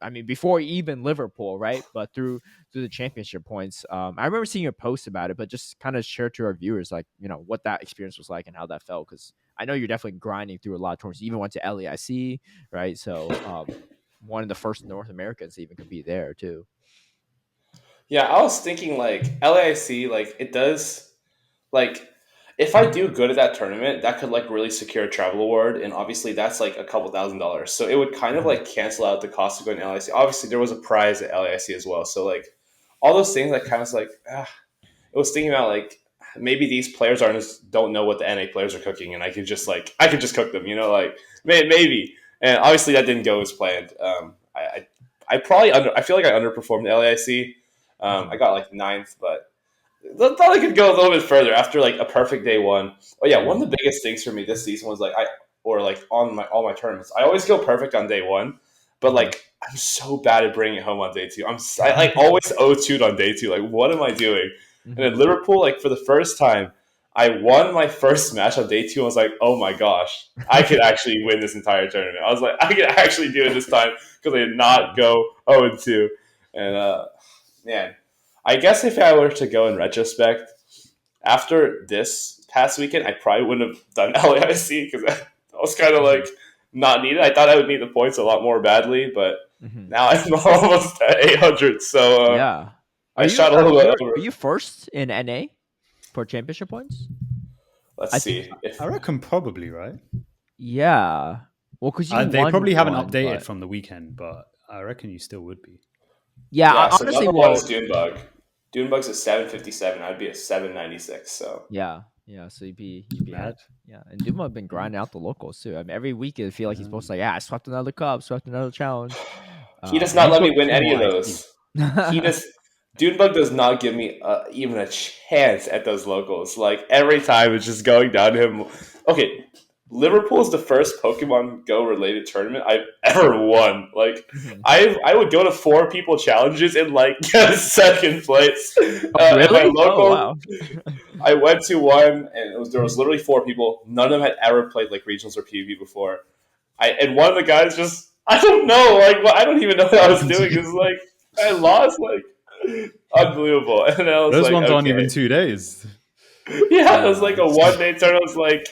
Speaker 1: I mean, before even Liverpool, right? But through the championship points. I remember seeing a post about it, but just kind of share to our viewers, like, what that experience was like and how that felt. Because I know you're definitely grinding through a lot of tournaments. You even went to LAIC, right? So one of the first North Americans to even compete there too.
Speaker 3: Yeah, I was thinking like LAIC, like it does, like if I do good at that tournament, that could like really secure a travel award, and obviously that's like a couple $1,000s. So it would kind of like cancel out the cost of going to LAIC. Obviously, there was a prize at LAIC as well. So like all those things, like kind of like, it was thinking about like maybe these players don't know what the NA players are cooking, and I could just cook them, like maybe. And obviously that didn't go as planned. I feel like I underperformed the LAIC. I got like ninth, but I thought I could go a little bit further after like a perfect day one. Oh yeah, one of the biggest things for me this season was like on all my tournaments, I always go perfect on day one, but like I'm so bad at bringing it home on day two. I like always 0-2'd on day two. Like what am I doing? And then Liverpool, like for the first time, I won my first match on day two. And I was like, oh my gosh, I could actually win this entire tournament. I was like, I could actually do it this time because I did not go 0-2. And man, I guess if I were to go in retrospect, after this past weekend, I probably wouldn't have done LAIC because I was kind of like not needed. I thought I would need the points a lot more badly, but now I'm almost at 800. So
Speaker 1: yeah.
Speaker 3: I shot a little bit over.
Speaker 1: Are you first in NA for championship points?
Speaker 3: Let's see.
Speaker 2: I reckon probably, right?
Speaker 1: Yeah. Well, because
Speaker 2: they probably haven't updated from the weekend, but I reckon you still would be.
Speaker 1: Yeah,
Speaker 3: so
Speaker 1: honestly,
Speaker 3: one is Dunebug. Dunebug's at 757. I'd be at 796. So
Speaker 1: yeah. So you'd be ahead. Yeah, and Dunebug been grinding out the locals too. I mean, every week I feel like he's supposed to I swept another cup, swept another challenge.
Speaker 3: He does not let me win any of those. Dunebug does not give me even a chance at those locals. Like every time, it's just going down to him. Okay, Liverpool is the first Pokemon Go related tournament I've ever won. Like I would go to 4 people challenges and like get second place.
Speaker 1: Really?
Speaker 3: Wow. I went to one and there was literally 4 people. None of them had ever played like regionals or PvP before. And one of the guys just I don't know, I don't even know what I was doing. It's like I lost unbelievable. And I was
Speaker 2: those ones aren't even 2 days.
Speaker 3: Yeah, it was like a 1-day tournament. I was like,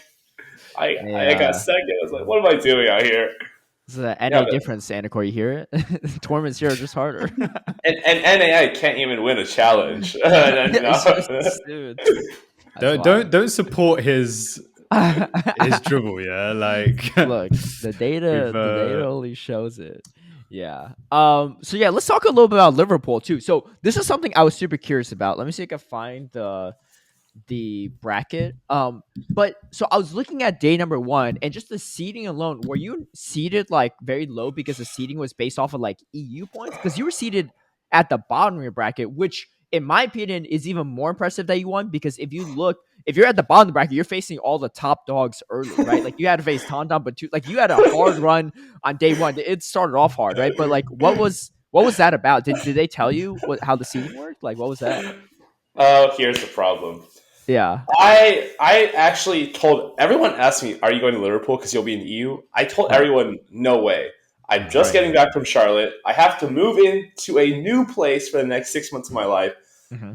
Speaker 3: I got second. I was like, what am I doing out here?
Speaker 1: It's the NA difference, Anicor. You hear it? Tournaments here are just harder.
Speaker 3: and NA can't even win a challenge.
Speaker 1: Dude,
Speaker 2: don't support his dribble. Yeah, like
Speaker 1: look, the data only shows it. Yeah. So yeah, let's talk a little bit about Liverpool too. So this is something I was super curious about. Let me see if I can find the bracket. But so I was looking at day number 1 and just the seeding alone. Were you seeded like very low because the seeding was based off of like EU points? Because you were seeded at the bottom of your bracket, which in my opinion is even more impressive that you won. Because if you're at the bottom of the bracket, you're facing all the top dogs early, right? Like you had to face Tauntaun, but you had a hard run on day 1. It started off hard, right? But like, what was that about? Did they tell you how the seeding worked? Like, what was that?
Speaker 3: Oh, here's the problem.
Speaker 1: Yeah.
Speaker 3: I actually told everyone. Asked me, "Are you going to Liverpool because you'll be in the EU?" I told everyone, "No way. I'm just getting back from Charlotte. I have to move into a new place for the next 6 months of my life.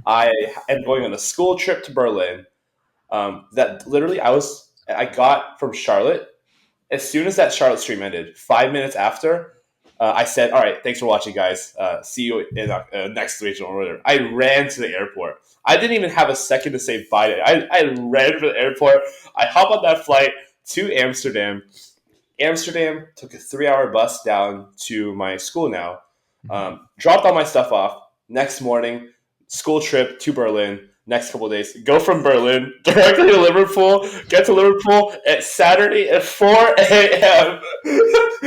Speaker 3: I am going on a school trip to Berlin. That literally I got from Charlotte as soon as that Charlotte stream ended. 5 minutes after, I said, "All right, thanks for watching, guys. See you in next regional or whatever." I ran to the airport. I didn't even have a second to say bye to it. I ran to the airport. I hop on that flight to Amsterdam. Amsterdam took a 3-hour bus down to my school now. Dropped all my stuff off. Next morning, school trip to Berlin. Next couple of days, go from Berlin directly to Liverpool. Get to Liverpool at Saturday at 4 a.m.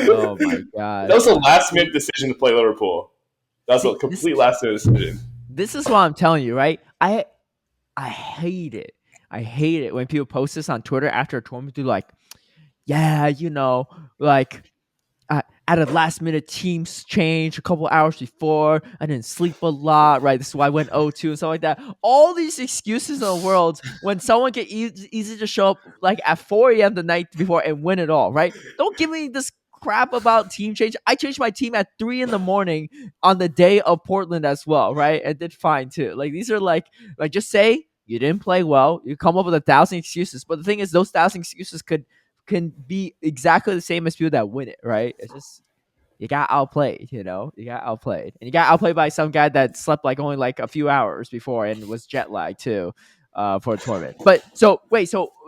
Speaker 1: Oh my god!
Speaker 3: That was a last-minute decision to play Liverpool. That was a complete last-minute decision.
Speaker 1: This is what I'm telling you, right? I hate it. I hate it when people post this on Twitter after a tournament. They're like, yeah, like at a last minute teams change a couple hours before. I didn't sleep a lot, right? This is why I went 0-2 and stuff like that. All these excuses in the world when someone can easy to show up like at 4 a.m. the night before and win it all, right? Don't give me this crap about team change. I changed my team at 3 in the morning on the day of Portland as well, right? And did fine too. Like these are like just say you didn't play well. You come up with 1,000 excuses, but the thing is, those 1,000 excuses can be exactly the same as people that win it, right? It's just you got outplayed, you got outplayed, and you got outplayed by some guy that slept like only like a few hours before and was jet lagged too, for a tournament. But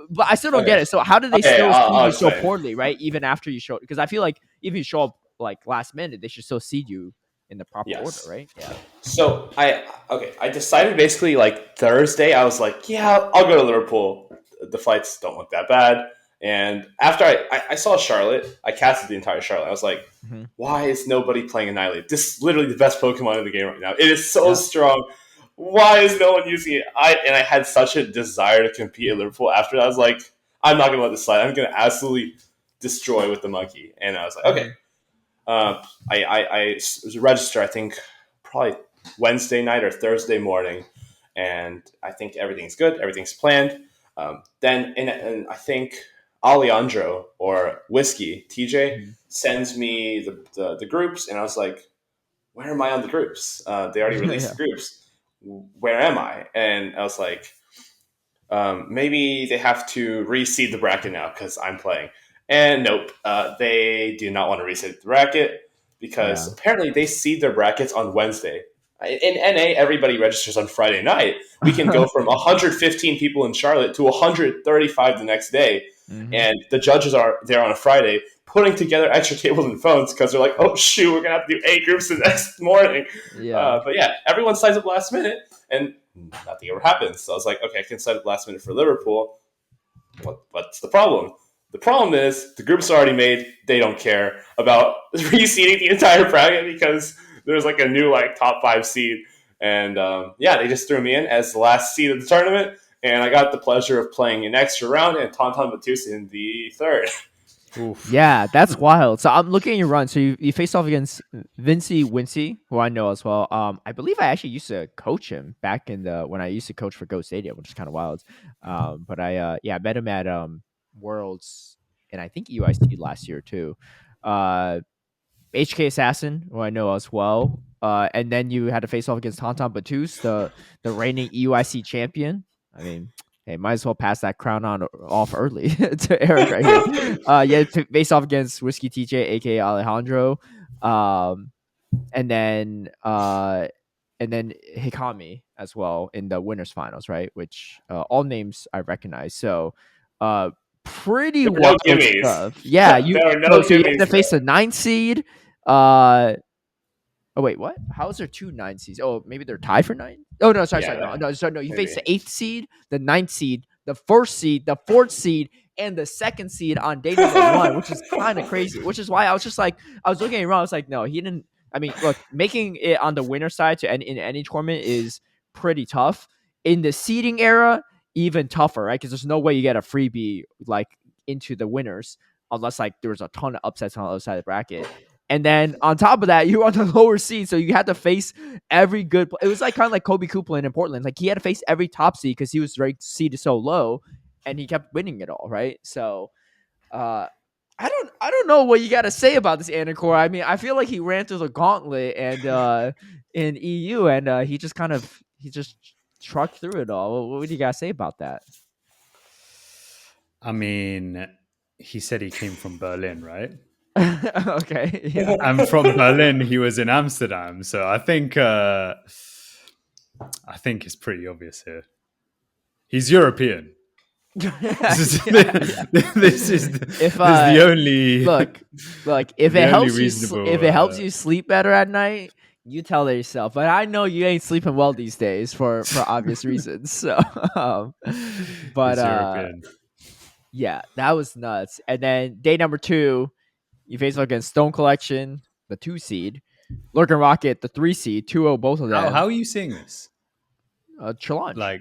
Speaker 1: but I still don't get it. So how did they still seed
Speaker 3: I'll
Speaker 1: you so
Speaker 3: explain.
Speaker 1: poorly, right? Even after you showed, because I feel like if you show up like last minute, they should still seed you in the proper order,
Speaker 3: Yes.
Speaker 1: right? Yeah.
Speaker 3: So I decided basically like Thursday. I was like, yeah, I'll go to Liverpool. The flights don't look that bad. And after I saw Charlotte, I casted the entire Charlotte. I was like,
Speaker 1: Mm-hmm.
Speaker 3: why is nobody playing Annihilate? This is literally the best Pokemon in the game right now. It is so
Speaker 1: Yeah.
Speaker 3: strong. Why is no one using it? I had such a desire to compete at Liverpool after that. I was like, I'm not gonna let this slide. I'm gonna absolutely destroy with the monkey. And I was like, okay. I was registered, I think, probably Wednesday night or Thursday morning, and I think everything's good, everything's planned. Then, and I think Alejandro or Whiskey TJ
Speaker 1: Mm-hmm.
Speaker 3: sends me the groups, and I was like, where am I on the groups? They already released
Speaker 1: Yeah.
Speaker 3: the groups. Where am I? And I was like, maybe they have to reseed the bracket now because I'm playing. And nope, they do not want to reseed the bracket because
Speaker 1: Yeah.
Speaker 3: apparently they seed their brackets on Wednesday. In NA, everybody registers on Friday night. We can go from 115 people in Charlotte to 135 the next day.
Speaker 1: Mm-hmm.
Speaker 3: And the judges are there on a Friday putting together extra tables and phones because they're like, oh, shoot, we're going to have to do 8 groups the next morning.
Speaker 1: Yeah.
Speaker 3: But yeah, everyone signs up last minute. And nothing ever happens. So I was like, okay, I can sign up last minute for Liverpool. What's the problem? The problem is the group's already made. They don't care about reseeding the entire bracket because there's like a new like top 5 seed. And yeah, they just threw me in as the last seed of the tournament. And I got the pleasure of playing an extra round and Tauntaun Battus in the third.
Speaker 2: Oof.
Speaker 1: Yeah, that's wild. So I'm looking at your run. So you faced off against Vincey Wincy, who I know as well. I believe I actually used to coach him back in the when I used to coach for Go Stadium, which is kind of wild. But I met him at Worlds and I think UIC last year too. HK Assassin, who I know as well. And then you had to face off against Tauntaun Battus, the reigning EUIC champion. I mean, hey, might as well pass that crown on off early to Eric right here. Yeah, to face off against Whiskey TJ, aka Alejandro, and then Hikami as well in the winners finals, right? Which all names I recognize. So, pretty
Speaker 3: There were no
Speaker 1: wild
Speaker 3: gimmies.
Speaker 1: stuff. Yeah,
Speaker 3: There were no
Speaker 1: so you have
Speaker 3: gimmies.
Speaker 1: to face the 9th seed. Oh wait, what? How is there 2 9 seeds? Oh, maybe they're tied for 9. Oh no, sorry,
Speaker 3: Yeah,
Speaker 1: no. You
Speaker 3: maybe.
Speaker 1: face the 8th seed, the 9th seed, the 1st seed, the 4th seed, and the 2nd seed on day number 1, which is kind of crazy. Which is why I was just like, I was looking around. I was like, no, he didn't. I mean, look, making it on the winner side in any tournament is pretty tough. In the seeding era, even tougher, right? Because there's no way you get a freebie like into the winners unless like there was a ton of upsets on the other side of the bracket. And then on top of that, you were on the lower seed, so you had to face every good. It was like kind of like Kobe Coupland in Portland. Like he had to face every top seed because he was ranked seeded so low, and he kept winning it all, right? So, I don't know what you got to say about this Anicor. I mean, I feel like he ran through the gauntlet and in EU, and he just trucked through it all. What do you got to say about that?
Speaker 2: I mean, he said he came from Berlin, right?
Speaker 1: Okay, yeah.
Speaker 2: And from Berlin, he was in Amsterdam. So I think it's pretty obvious here. He's European. This is the only
Speaker 1: look. If
Speaker 2: the
Speaker 1: it
Speaker 2: only
Speaker 1: helps you sleep better at night, you tell that yourself. But I know you ain't sleeping well these days for obvious reasons. So, but
Speaker 2: European.
Speaker 1: yeah, that was nuts. And then day number 2, you face against Stone Collection, the 2 seed, Lurking Rocket, the 3 seed, 2-0 both of them.
Speaker 2: How are you seeing this?
Speaker 1: Challenge.
Speaker 2: Like,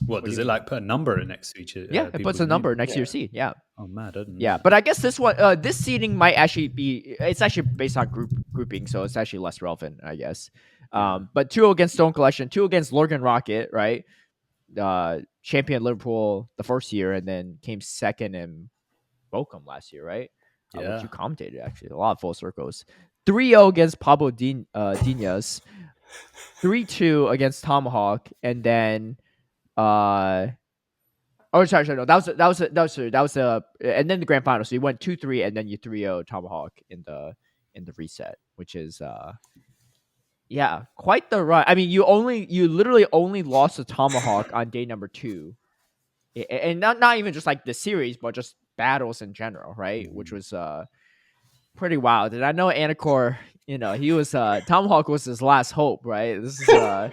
Speaker 2: what does it like put a number next to each?
Speaker 1: Yeah, it puts a number next to your seed. Yeah.
Speaker 2: Oh, mad! I didn't know
Speaker 1: Yeah,
Speaker 2: that.
Speaker 1: but I guess this one, this seeding might actually be. It's actually based on grouping, so it's actually less relevant, I guess.
Speaker 2: Yeah,
Speaker 1: But 2 against Stone Collection, 2 against Lurgan Rocket, right? Champion Liverpool the first year, and then came second in Bochum last year, right? Which
Speaker 2: yeah,
Speaker 1: you commentated actually, a lot of full circles. 3-0 against Pablo Dinas, 3-2 against Tomahawk, and then uh oh, sorry, no, and then the grand final. So you went 2-3, and then you 3-0 Tomahawk in the reset, which is yeah, quite the run. I mean, you literally only lost to Tomahawk on day number 2, and not even just like the series, but just battles in general, right? Which
Speaker 2: mm,
Speaker 1: was pretty wild. And I know Anicor, he was Tomahawk was his last hope, right? This is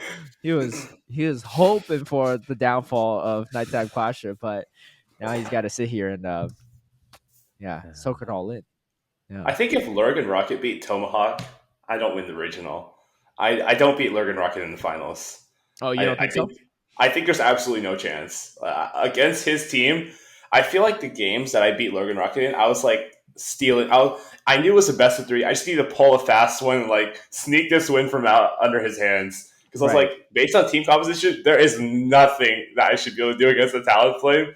Speaker 1: he was hoping for the downfall of NiteTimeClasher, but now he's got to sit here and yeah,
Speaker 2: yeah.
Speaker 1: soak it all in.
Speaker 3: I
Speaker 1: Yeah.
Speaker 3: think if Lurgan Rocket beat Tomahawk, I don't win the regional. I don't beat Lurgan Rocket in the finals.
Speaker 1: Oh, you
Speaker 3: I,
Speaker 1: don't
Speaker 3: I
Speaker 1: think
Speaker 3: think
Speaker 1: so?
Speaker 3: I think there's absolutely no chance against his team. I feel like the games that I beat Lurgan Rocket in, I was like stealing. I knew it was a best of 3. I just needed to pull a fast one and like sneak this win from out under his hands. Because I was
Speaker 1: Right.
Speaker 3: like, based on team composition, there is nothing that I should be able to do against the Talon Flame.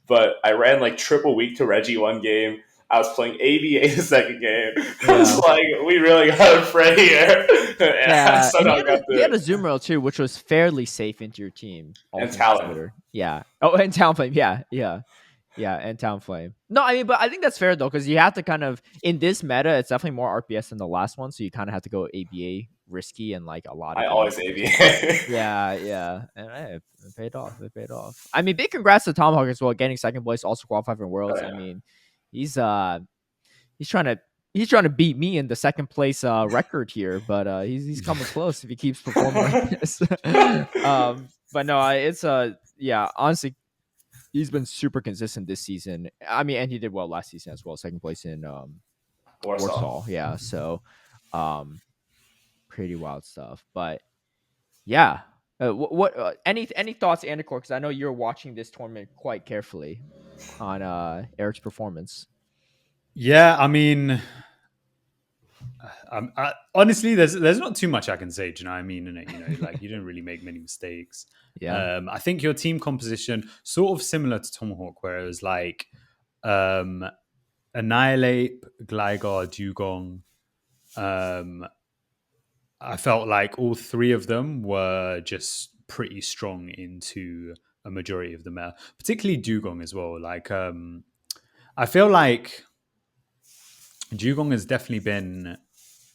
Speaker 3: But I ran like triple week to Reggie one game. I was playing ABA the second game. I was
Speaker 1: Yeah.
Speaker 3: like, we really got to pray here. And I
Speaker 1: Yeah,
Speaker 3: somehow got
Speaker 1: he had
Speaker 3: the
Speaker 1: a Zoom too, which was fairly safe into your team, all
Speaker 3: and
Speaker 1: things
Speaker 3: Talon.
Speaker 1: considered. Yeah. Oh, and Town Flame. Yeah, yeah. Yeah, and Town Flame. No, I mean, but I think that's fair though, because you have to kind of in this meta, it's definitely more RPS than the last one, so you kind of have to go ABA risky in like a lot of
Speaker 3: I
Speaker 1: games.
Speaker 3: always ABA.
Speaker 1: Yeah, yeah, and hey, it paid off. It paid off. I mean, big congrats to Tomahawk as well, getting second place, also qualified for
Speaker 3: Oh,
Speaker 1: Worlds. I
Speaker 3: yeah.
Speaker 1: mean, he's he's trying to he's trying to beat me in the second place record here, but he's coming close if he keeps performing like this. But no, it's yeah, honestly, he's been super consistent this season. I mean, and he did well last season as well, second place in
Speaker 3: Warsaw.
Speaker 1: Warsaw. Yeah, so pretty wild stuff. But yeah, what any thoughts, Anicor? Because I know you're watching this tournament quite carefully on Eric's performance.
Speaker 2: Yeah, I mean, honestly, there's not too much I can say. Do you know what I mean? And like you didn't really make many mistakes.
Speaker 1: Yeah,
Speaker 2: I think your team composition sort of similar to Tomahawk, where it was like um, Annihilate, Gligar, Dugong. I felt like all 3 of them were just pretty strong into a majority of the meta, particularly Dugong as well. Like, I feel like Dugong has definitely been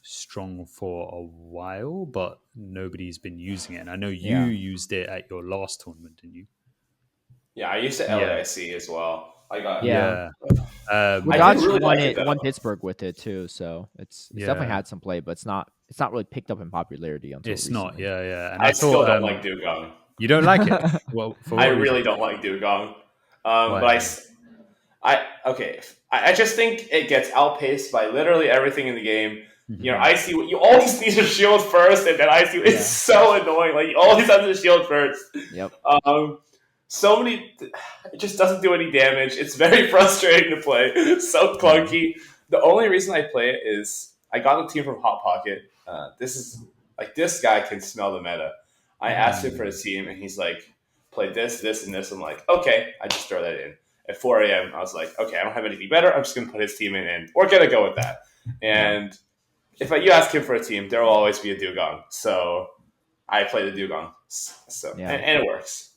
Speaker 2: strong for a while, but nobody's been using it. And I know you
Speaker 1: yeah,
Speaker 2: used it at your last tournament, didn't you?
Speaker 3: Yeah, I used to
Speaker 2: Yeah,
Speaker 3: LAIC as well. I got.
Speaker 1: yeah.
Speaker 2: yeah.
Speaker 3: I did
Speaker 1: Rajaj
Speaker 2: Um,
Speaker 3: really
Speaker 1: won
Speaker 3: like it
Speaker 1: it,
Speaker 3: though.
Speaker 1: won Pittsburgh with it too, so it's definitely
Speaker 2: yeah,
Speaker 1: had some play, but it's not really picked up in popularity until
Speaker 2: it's not.
Speaker 1: recently.
Speaker 2: Yeah, yeah. And
Speaker 3: I
Speaker 2: I
Speaker 3: still
Speaker 2: thought
Speaker 3: don't like Dugong.
Speaker 2: you don't like it. Well, for
Speaker 3: I
Speaker 2: what
Speaker 3: really
Speaker 2: reason?
Speaker 3: don't like Dugong. But
Speaker 2: Why?
Speaker 3: okay. I just think it gets outpaced by literally everything in the game. You know,
Speaker 2: Mhm.
Speaker 3: I see you always need to shield first, and then I see it's
Speaker 1: Yeah.
Speaker 3: so annoying. Like you always have to shield first.
Speaker 1: Yep.
Speaker 3: Um, so many, it just doesn't do any damage. It's very frustrating to play. So
Speaker 2: Yeah.
Speaker 3: clunky. The only reason I play it is I got a team from Hot Pocket. This is like this guy can smell the meta. I asked him for a
Speaker 2: Mm.
Speaker 3: team, and he's like, "Play this, this, and this." I'm like, "Okay." I just throw that in. At 4 a.m., I was like, "Okay, I don't have anything better. I'm just gonna put his team in, and we're gonna go with that."
Speaker 1: Yeah.
Speaker 3: And if you ask him for a team, there will always be a Dugong. So I play the Dugong. So
Speaker 1: Yeah.
Speaker 3: and it works.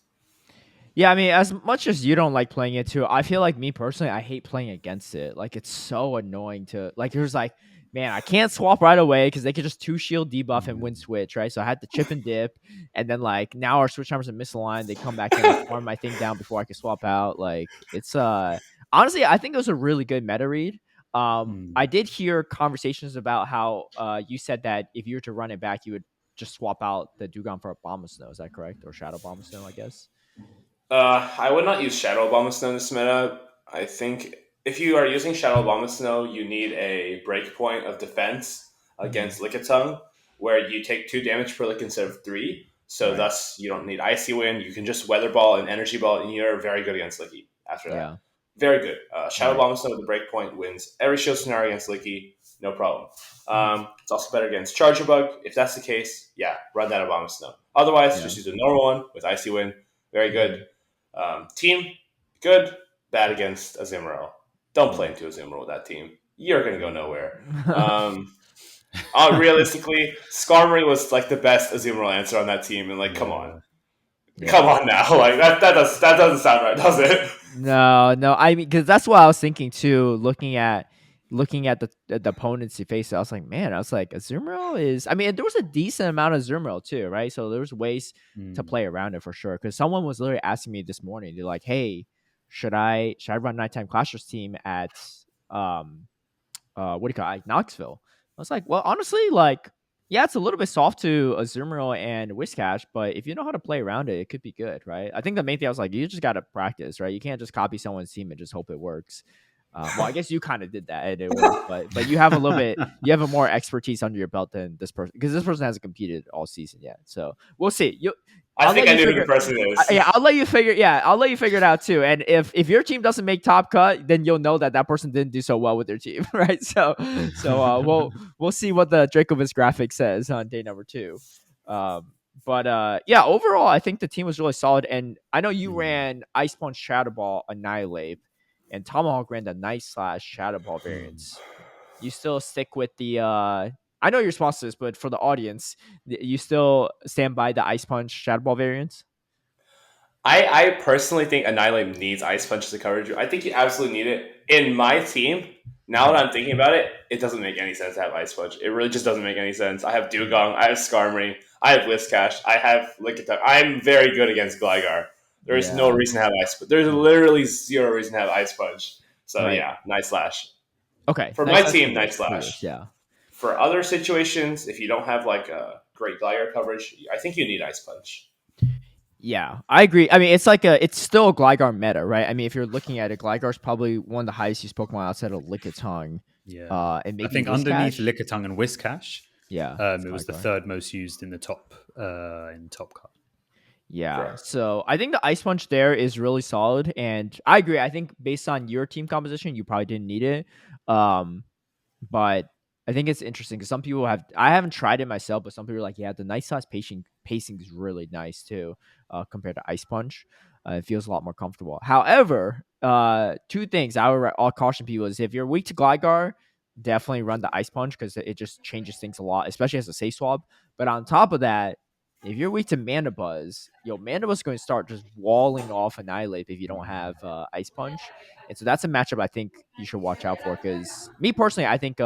Speaker 1: Yeah, I mean, as much as you don't like playing it too, I feel like me personally, I hate playing against it. Like it's so annoying to like. There's like, man, I can't swap right away because they could just 2 shield debuff and win switch, right? So I had to chip and dip, and then like now our switch timers are misaligned. They come back in, they farm my thing down before I can swap out. Like it's honestly, I think it was a really good meta read. I
Speaker 2: Mm.
Speaker 1: did hear conversations about how you said that if you were to run it back, you would just swap out the Dugong for a Bomb Snow. Is that correct? Or Shadow Bomb Snow, I guess.
Speaker 3: I would not use Shadow Abomasnow in this meta. I think if you are using Shadow Abomasnow, you need a breakpoint of defense
Speaker 1: Mhm.
Speaker 3: against Lickitung, where you take 2 damage per lick instead of 3. So
Speaker 1: Right.
Speaker 3: thus, you don't need Icy Wind. You can just Weather Ball and Energy Ball, and you're very good against Licky after
Speaker 1: Yeah.
Speaker 3: that. very good. Shadow
Speaker 1: Right.
Speaker 3: Bomb Snow with the breakpoint wins every shield scenario against Licky, no problem. It's also better against Charger Bug. If that's the case, yeah, run that Obama Snow. Otherwise,
Speaker 1: Yeah.
Speaker 3: just use a normal one with Icy Wind. Very good.
Speaker 1: Mhm.
Speaker 3: Team, good. Bad against Azimaro. Don't play
Speaker 1: Yeah.
Speaker 3: into Azimaro with that team. You're going to go nowhere. Realistically, Skarmory was like the best Azumarill answer on that team, and like, come on,
Speaker 2: Yeah.
Speaker 3: come
Speaker 1: Yeah.
Speaker 3: on now, like that doesn't sound right, does it?
Speaker 1: No, no. I mean, because that's what I was thinking too. Looking at the opponents he faced, I was like, man, I was like, Azumarill is. I mean, there was a decent amount of Azumarill too, right? So there was ways to
Speaker 2: Mm.
Speaker 1: play around it for sure. Because someone was literally asking me this morning, they're like, hey, should I run Nighttime Clashers team at um what do you call it, Knoxville? I was like, well, honestly, like, yeah, it's a little bit soft to Azumarill and Whiscash, but if you know how to play around it, it could be good, right? I think the main thing I was like, you just gotta practice, right? You can't just copy someone's team and just hope it works. Well, I guess you kind of did that and it worked, but you have a little bit, you have a more expertise under your belt than this person because this person hasn't competed all season yet. So we'll see.
Speaker 3: I
Speaker 1: I'll
Speaker 3: think
Speaker 1: let
Speaker 3: I
Speaker 1: you
Speaker 3: knew who the
Speaker 1: figure.
Speaker 3: person is.
Speaker 1: Yeah, I'll let you figure. Yeah, I'll let you figure it out too. And if your team doesn't make top cut, then you'll know that that person didn't do so well with their team, right? So we'll see what the Dracovis graphic says on day number 2. But yeah, overall, I think the team was really solid. And I know you
Speaker 2: Mm.
Speaker 1: ran Ice Punch, Shadow Ball, Annihilate, and Tomahawk ran the Night Slash Shadow Ball variants. You still stick with the. I know your sponsors, but for the audience, you still stand by the Ice Punch Shadow Ball variants.
Speaker 3: I personally think Annihilate needs Ice Punch as a coverage. I think you absolutely need it. In my team, now that
Speaker 1: Mhm.
Speaker 3: I'm thinking about it, it doesn't make any sense to have Ice Punch. It really just doesn't make any sense. I have
Speaker 1: Mhm.
Speaker 3: Dugong, I have Skarmory, I have Whiscash, I have Lickitung. I'm very good against Gligar. There is no
Speaker 1: Yeah.
Speaker 3: reason to have Ice Punch. There's
Speaker 2: Mm.
Speaker 3: literally zero reason to have Ice Punch. So
Speaker 1: Right.
Speaker 3: yeah, Night Slash.
Speaker 1: Okay.
Speaker 3: For
Speaker 1: Nice
Speaker 3: my
Speaker 1: slash
Speaker 3: team, Night
Speaker 1: for yours.
Speaker 3: Slash.
Speaker 1: Yeah.
Speaker 3: For other situations, if you don't have like a great Gligar coverage, I think you need Ice Punch.
Speaker 1: Yeah, I agree. I mean, it's still a Gligar meta, right? I mean, if you're looking at it, Gligar's probably one of the highest used Pokemon outside of Lickitung,
Speaker 2: Yeah.
Speaker 1: and
Speaker 2: I
Speaker 1: maybe
Speaker 2: think underneath
Speaker 1: Whiscash.
Speaker 2: Lickitung and Whiscash,
Speaker 1: Yeah, it's
Speaker 2: it was the
Speaker 1: Gligar.
Speaker 2: third most used in top cut.
Speaker 1: Yeah.
Speaker 3: Correct.
Speaker 1: So I think the Ice Punch there is really solid, and I agree. I think based on your team composition, you probably didn't need it. Um, But I think it's interesting because some people have. I haven't tried it myself, but some people are like, yeah, the Night Slash pacing is really nice too, compared to Ice Punch. It feels a lot more comfortable. However, two things I'll caution people is if you're weak to Gligar, definitely run the Ice Punch because it just changes things a lot, especially as a safe swap. But on top of that, if you're weak to Mana Buzz, Mana Buzz is going to start just walling off Annihilate if you don't have Ice Punch. And so that's a matchup I think you should watch out for because me personally, I think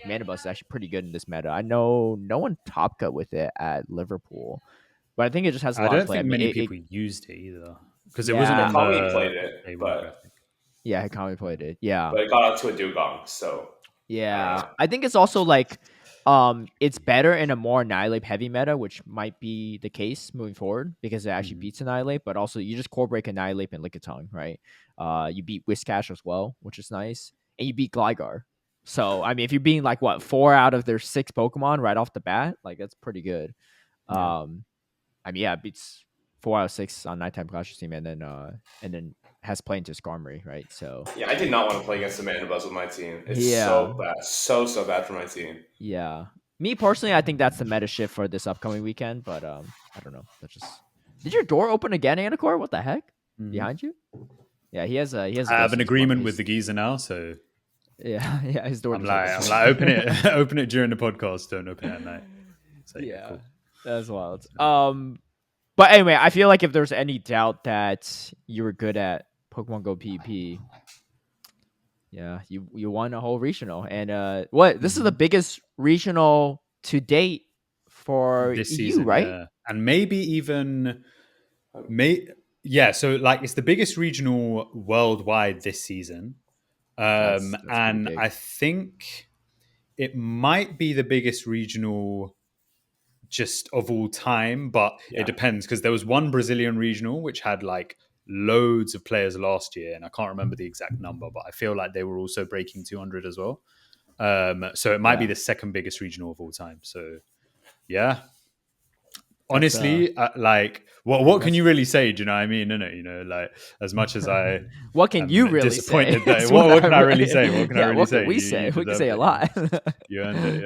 Speaker 1: Mana Buzz is actually pretty good in this meta. I know no one top cut with it at Liverpool, but I think it just has a
Speaker 2: I
Speaker 1: lot of
Speaker 2: don't
Speaker 1: play. I
Speaker 2: think
Speaker 1: mean,
Speaker 2: many
Speaker 1: it
Speaker 2: people used it either because it wasn't
Speaker 1: yeah,
Speaker 2: on
Speaker 3: Hikami
Speaker 2: the
Speaker 3: played it,
Speaker 2: day one
Speaker 3: but
Speaker 2: graphic.
Speaker 1: yeah, Hikami played it. Yeah,
Speaker 3: it got out to a Dugong, so I don't
Speaker 1: yeah.
Speaker 3: know.
Speaker 1: I think it's also like it's better in a more Annihilate heavy meta, which might be the case moving forward because it actually
Speaker 2: Mm.
Speaker 1: beats Annihilate, but also you just core break Annihilate and Lickitung, right? You beat Whiscash as well, which is nice, and you beat Gligar. So I mean, if you're being like what 4 out of their 6 Pokemon right off the bat, like that's pretty good.
Speaker 2: Yeah.
Speaker 1: I mean, yeah, it beats 4 out of 6 on Nighttime Clash team, and then has play into Skarmory, right? So
Speaker 3: Yeah, I did not want to play against the Mana Buzz with my team. It's
Speaker 1: yeah,
Speaker 3: so bad, so bad for my team.
Speaker 1: yeah. Me personally, I think that's the meta shift for this upcoming weekend. But I don't know. That's just. Did your door open again, Anicor? What the heck?
Speaker 2: Mm-hmm.
Speaker 1: Behind you? Yeah, he has a
Speaker 2: I have
Speaker 1: ghost
Speaker 2: an
Speaker 1: in his front.
Speaker 2: agreement with the geezer now, so
Speaker 1: Yeah, yeah, his door
Speaker 2: I'm
Speaker 1: just
Speaker 2: like,
Speaker 1: opens.
Speaker 2: open it, open it during the podcast. Don't open it at night. So yeah,
Speaker 1: Yeah,
Speaker 2: cool.
Speaker 1: that's wild.
Speaker 2: So,
Speaker 1: But anyway, I feel like if there's any doubt that you were good at Pokemon Go PvP, yeah, you won a whole regional. And what this is the
Speaker 2: mhm.
Speaker 1: biggest regional to date for
Speaker 2: This
Speaker 1: you,
Speaker 2: season,
Speaker 1: right?
Speaker 2: yeah, and maybe even may yeah. So like, it's the biggest regional worldwide this season,
Speaker 1: That's pretty
Speaker 2: and
Speaker 1: big.
Speaker 2: I think it might be the biggest regional just of all time, but it
Speaker 3: Yeah,
Speaker 2: depends because there was one Brazilian regional which had like loads of players last year, and I can't remember the exact number, but I feel like they were also breaking 200 as well. So it might be
Speaker 1: Yeah.
Speaker 2: the second biggest regional of all time. So yeah, honestly, like what can you really say? Do you know what I mean? No, like as much as I
Speaker 1: what can you
Speaker 2: am
Speaker 1: really say?
Speaker 2: disappointed that what can I really say? What can I
Speaker 1: Yeah,
Speaker 2: really
Speaker 1: what can
Speaker 2: say?
Speaker 1: we
Speaker 2: You
Speaker 1: say? We can say
Speaker 2: deserved
Speaker 1: a
Speaker 2: it.
Speaker 1: lot.
Speaker 2: You earned it.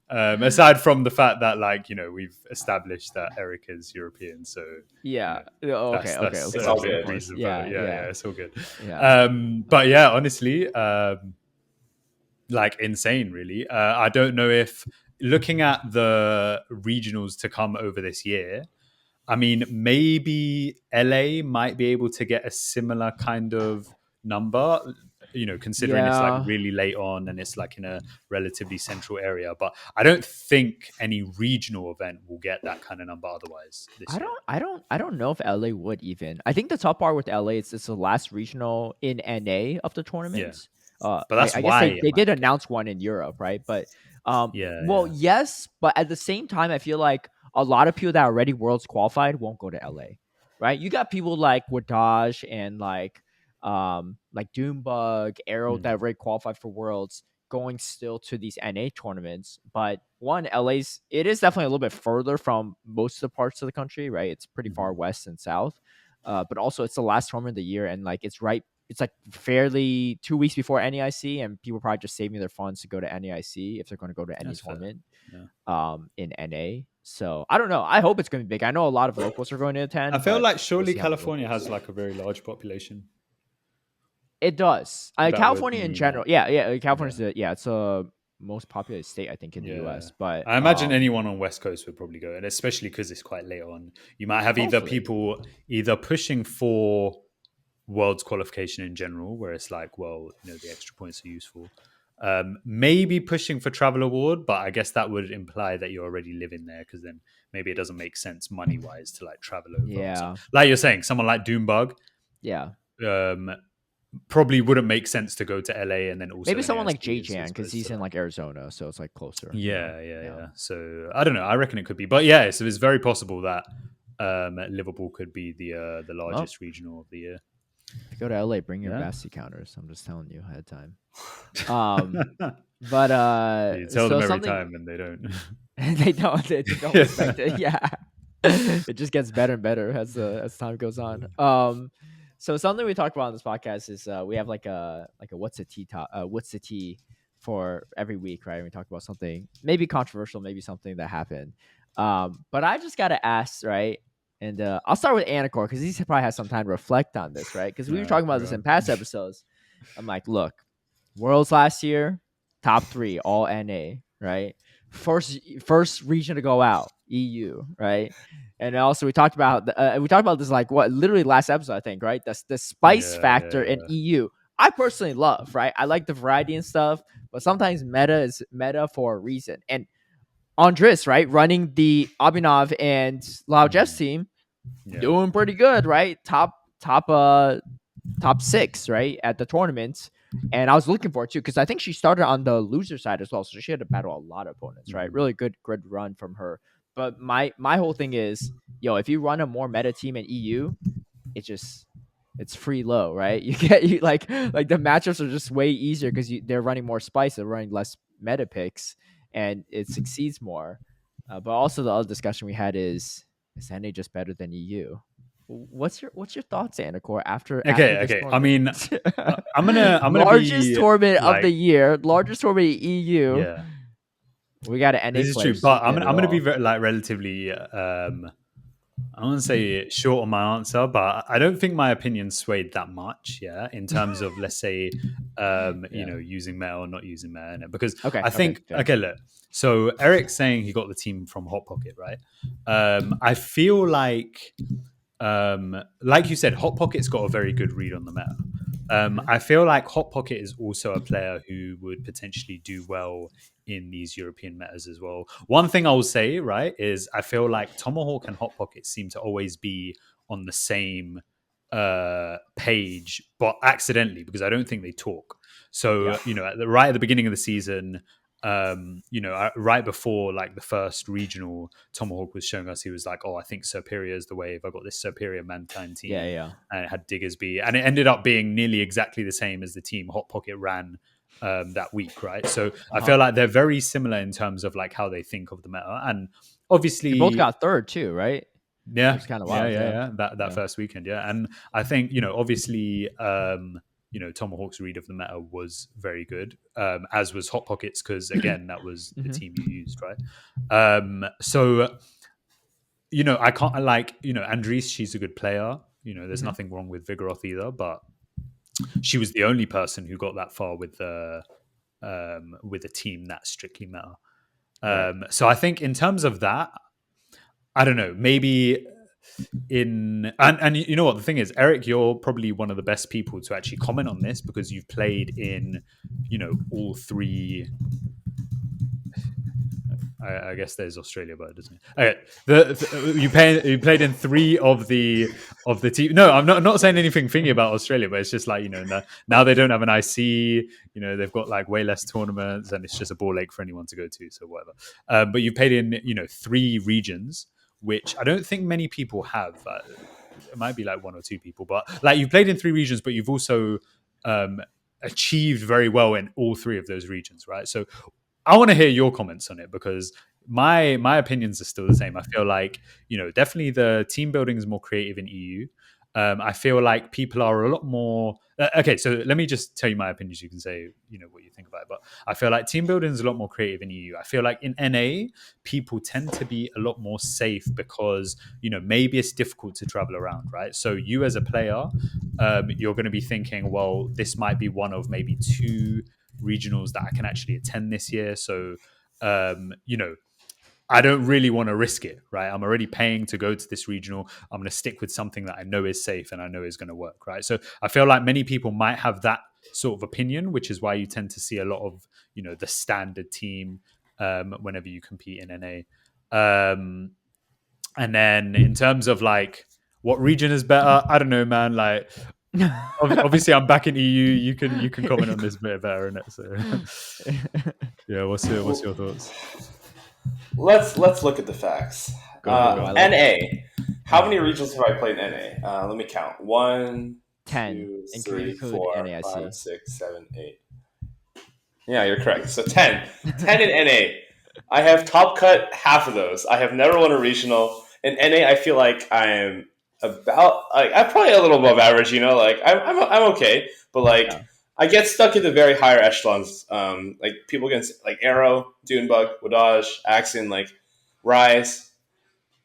Speaker 2: Yeah. Aside from the fact that, like, we've established that Eric is European, so
Speaker 1: Yeah. Oh, okay. Okay.
Speaker 2: that's
Speaker 3: It's
Speaker 1: Of
Speaker 3: all
Speaker 1: course.
Speaker 2: a
Speaker 1: Of
Speaker 3: good.
Speaker 1: course.
Speaker 2: reason for
Speaker 1: Yeah.
Speaker 2: it.
Speaker 1: Yeah.
Speaker 2: Yeah, it's all good.
Speaker 1: Yeah.
Speaker 2: But yeah, honestly, like insane, really. I don't know if looking at the regionals to come over this year. I mean, maybe LA might be able to get a similar kind of number, considering it's like
Speaker 1: Yeah.
Speaker 2: really late on and it's like in a relatively central area. But I don't think any regional event will get that kind of number otherwise this year.
Speaker 1: I don't know if LA would even. I think the top part with LA is it's the last regional in NA of the
Speaker 2: Yeah.
Speaker 1: tournaments.
Speaker 2: But that's
Speaker 1: I guess they,
Speaker 2: why,
Speaker 1: they did
Speaker 2: like,
Speaker 1: announce one in Europe, right? But
Speaker 2: yeah,
Speaker 1: well,
Speaker 2: yeah.
Speaker 1: yes, but at the same time, I feel like a lot of people that are already worlds qualified won't go to LA, right? You got people like Wadaj and like Doombug, Arrow that already qualified for worlds going still to these NA tournaments. But one, it is definitely a little bit further from most of the parts of the country, right? It's pretty far west and south. But also it's the last tournament of the year, and like it's like fairly 2 weeks before NEIC, and people probably just saving their funds to go to NEIC if they're going to go to any
Speaker 2: That's fair.
Speaker 1: tournament
Speaker 2: Yeah.
Speaker 1: in NA. So I don't know. I hope it's going to be big. I know a lot of locals are going to attend.
Speaker 2: I feel
Speaker 1: but
Speaker 2: like
Speaker 1: we'll
Speaker 2: surely
Speaker 1: see how many
Speaker 2: California
Speaker 1: locals.
Speaker 2: has like a very large population.
Speaker 1: It does.
Speaker 2: That would
Speaker 1: California in
Speaker 2: mean
Speaker 1: general.
Speaker 2: that.
Speaker 1: Yeah. California's it's a most populated state I think in the
Speaker 2: Yeah.
Speaker 1: US. But
Speaker 2: I imagine anyone on West Coast would probably go, and especially because it's quite late on. You might have either
Speaker 1: hopefully.
Speaker 2: people either pushing for world's qualification in general, where it's like, well, the extra points are useful. Maybe pushing for travel award, but I guess that would imply that you're already living there, because then maybe it doesn't make sense money wise to like travel over.
Speaker 1: Yeah.
Speaker 2: Like you're saying, someone like Doombug,
Speaker 1: Yeah.
Speaker 2: probably wouldn't make sense to go to LA and then also
Speaker 1: Maybe someone like
Speaker 2: NASD
Speaker 1: Jan because he's in like Arizona, so it's like closer.
Speaker 2: yeah. So I don't know. I reckon it could be, but yeah, so it's very possible that Liverpool could be the largest regional of the year.
Speaker 1: If you go to LA, bring your Basti counters. I'm just telling you ahead of time. But
Speaker 2: you tell them every time and they don't.
Speaker 1: they don't respect it. Yeah. It just gets better and better as time goes on. So something we talked about on this podcast is we have like a what's the tea for every week, right? We talk about something maybe controversial, maybe something that happened. But I just gotta ask, right? And I'll start with Anicor because he probably has some time to reflect on this, right? Because we were talking about this in past episodes. I'm like, look, Worlds last year, top 3, all NA, right? First region to go out, EU, right? And also we talked about this like literally last episode, I think, right? The spice factor in EU. I personally love, right? I like the variety and stuff, but sometimes meta is meta for a reason. And Andres, right, running the Abhinav and Lao Jeff's team, doing pretty good, right? Top 6, right, at the tournament. And I was looking for it too because I think she started on the loser side as well, so she had to battle a lot of opponents, right? Really good run from her. But my whole thing is, if you run a more meta team in EU, it's free low, right? You like the matchups are just way easier because they're running more spice, they're running less meta picks, and it succeeds more. But also the other discussion we had is NA just better than EU? What's your thoughts, Anicor, after
Speaker 2: Okay. I mean, I'm gonna
Speaker 1: largest
Speaker 2: be
Speaker 1: tournament
Speaker 2: like,
Speaker 1: of the year, largest tournament in EU.
Speaker 2: Yeah,
Speaker 1: we got an NA.
Speaker 2: this is true, but I'm gonna be like relatively. I want to say short on my answer, but I don't think my opinion swayed that much. Yeah, in terms of let's say, using meta or not using meta, because I think look. So Eric's saying he got the team from Hot Pocket, right? I feel like you said, Hot Pocket's got a very good read on the meta. I feel like Hot Pocket is also a player who would potentially do well in these European metas as well. One thing I will say, right, is I feel like Tomahawk and Hot Pocket seem to always be on the same page, but accidentally, because I don't think they talk. So, right at the beginning of the season, right before like the first regional, Tomahawk was showing us, he was like, oh, I think Superior is the wave. I got this Superior Mankind team. And it had Diggersby, and it ended up being nearly exactly the same as the team Hot Pocket ran that week, right? So I feel like they're very similar in terms of like how they think of the meta. And obviously
Speaker 1: they both got third too, right?
Speaker 2: Yeah,
Speaker 1: Which is kind of wild.
Speaker 2: That first weekend, and I think obviously, Tomahawk's read of the meta was very good, as was Hot Pockets, because again, that was the team you used, right? So I can't Andries. She's a good player. There's nothing wrong with Vigoroth either, but she was the only person who got that far with a team that's strictly meta. So I think in terms of that, I don't know, maybe and you know what the thing is, Eric, you're probably one of the best people to actually comment on this because you've played in all three. I guess there's Australia, but it doesn't. Okay, you played in three of the team. No, I'm not saying anything thingy about Australia, but it's just like now they don't have an IC. They've got like way less tournaments, and it's just a ball ache for anyone to go to. So whatever. But you played in three regions, which I don't think many people have. It might be like one or two people, but like you've played in three regions, but you've also achieved very well in all three of those regions, right? So I want to hear your comments on it because my opinions are still the same. I feel like definitely the team building is more creative in EU. I feel like people are a lot more okay. So let me just tell you my opinions. You can say what you think about it, but I feel like team building is a lot more creative in EU. I feel like in NA people tend to be a lot more safe because maybe it's difficult to travel around, right? So you as a player, you're going to be thinking, well, this might be one of maybe two regionals that I can actually attend this year. So, I don't really want to risk it, right? I'm already paying to go to this regional. I'm going to stick with something that I know is safe and I know is going to work, right? So I feel like many people might have that sort of opinion, which is why you tend to see a lot of, the standard team whenever you compete in NA. And then in terms of like what region is better, I don't know, man. Like, obviously I'm back in EU. You can comment on this bit better, innit? So yeah, what's your thoughts?
Speaker 3: Let's look at the facts. NA. How many regions have I played in NA? Let me count. 1,
Speaker 1: 10,
Speaker 3: 2, 3, 4,
Speaker 1: NAIC.
Speaker 3: 5, 6, 7, 8. Yeah, you're correct. So 10. 10 in NA. I have top cut half of those. I have never won a regional. In NA, I feel like I'm about I'm probably a little above average. Like I'm okay, but I get stuck in the very higher echelons. Like people against like Arrow, Dunebug, Wadaj, Axon, like Rise.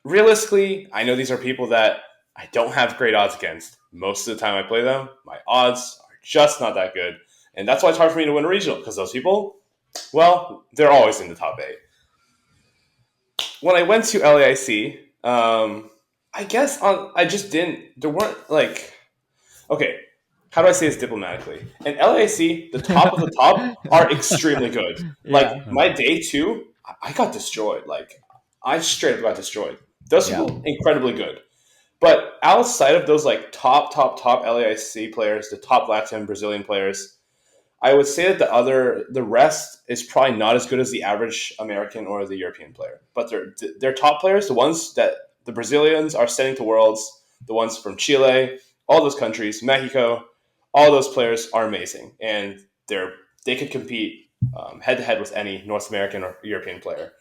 Speaker 3: Realistically, I know these are people that I don't have great odds against. Most of the time I play them, my odds are just not that good. And that's why it's hard for me to win a regional, because those people, well, they're always in the top 8. When I went to LAIC, I guess I just didn't, there weren't like, okay, how do I say this diplomatically? In LAIC, the top of the top are extremely good. Like, my day 2, I got destroyed. Like, I straight up got destroyed. Those people, incredibly good. But outside of those, like, top LAIC players, the top Latin Brazilian players, I would say that the rest is probably not as good as the average American or the European player. But they're top players, the ones that the Brazilians are sending to Worlds, the ones from Chile, all those countries, Mexico, all those players are amazing. And they could compete head-to-head with any North American or European player.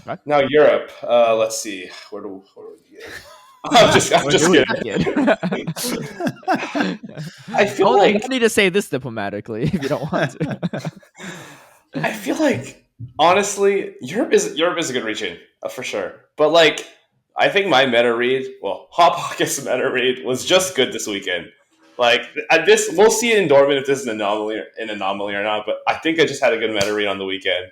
Speaker 3: Right. Now, Europe, let's see. Where do we get? I'm just kidding. I feel like
Speaker 1: you need to say this diplomatically if you don't want to.
Speaker 3: I feel like honestly, Europe is a good region for sure. But like, I think my meta read, Hot Pockets meta read was just good this weekend. Like we'll see it in Dortmund if this is an anomaly or not. But I think I just had a good meta read on the weekend.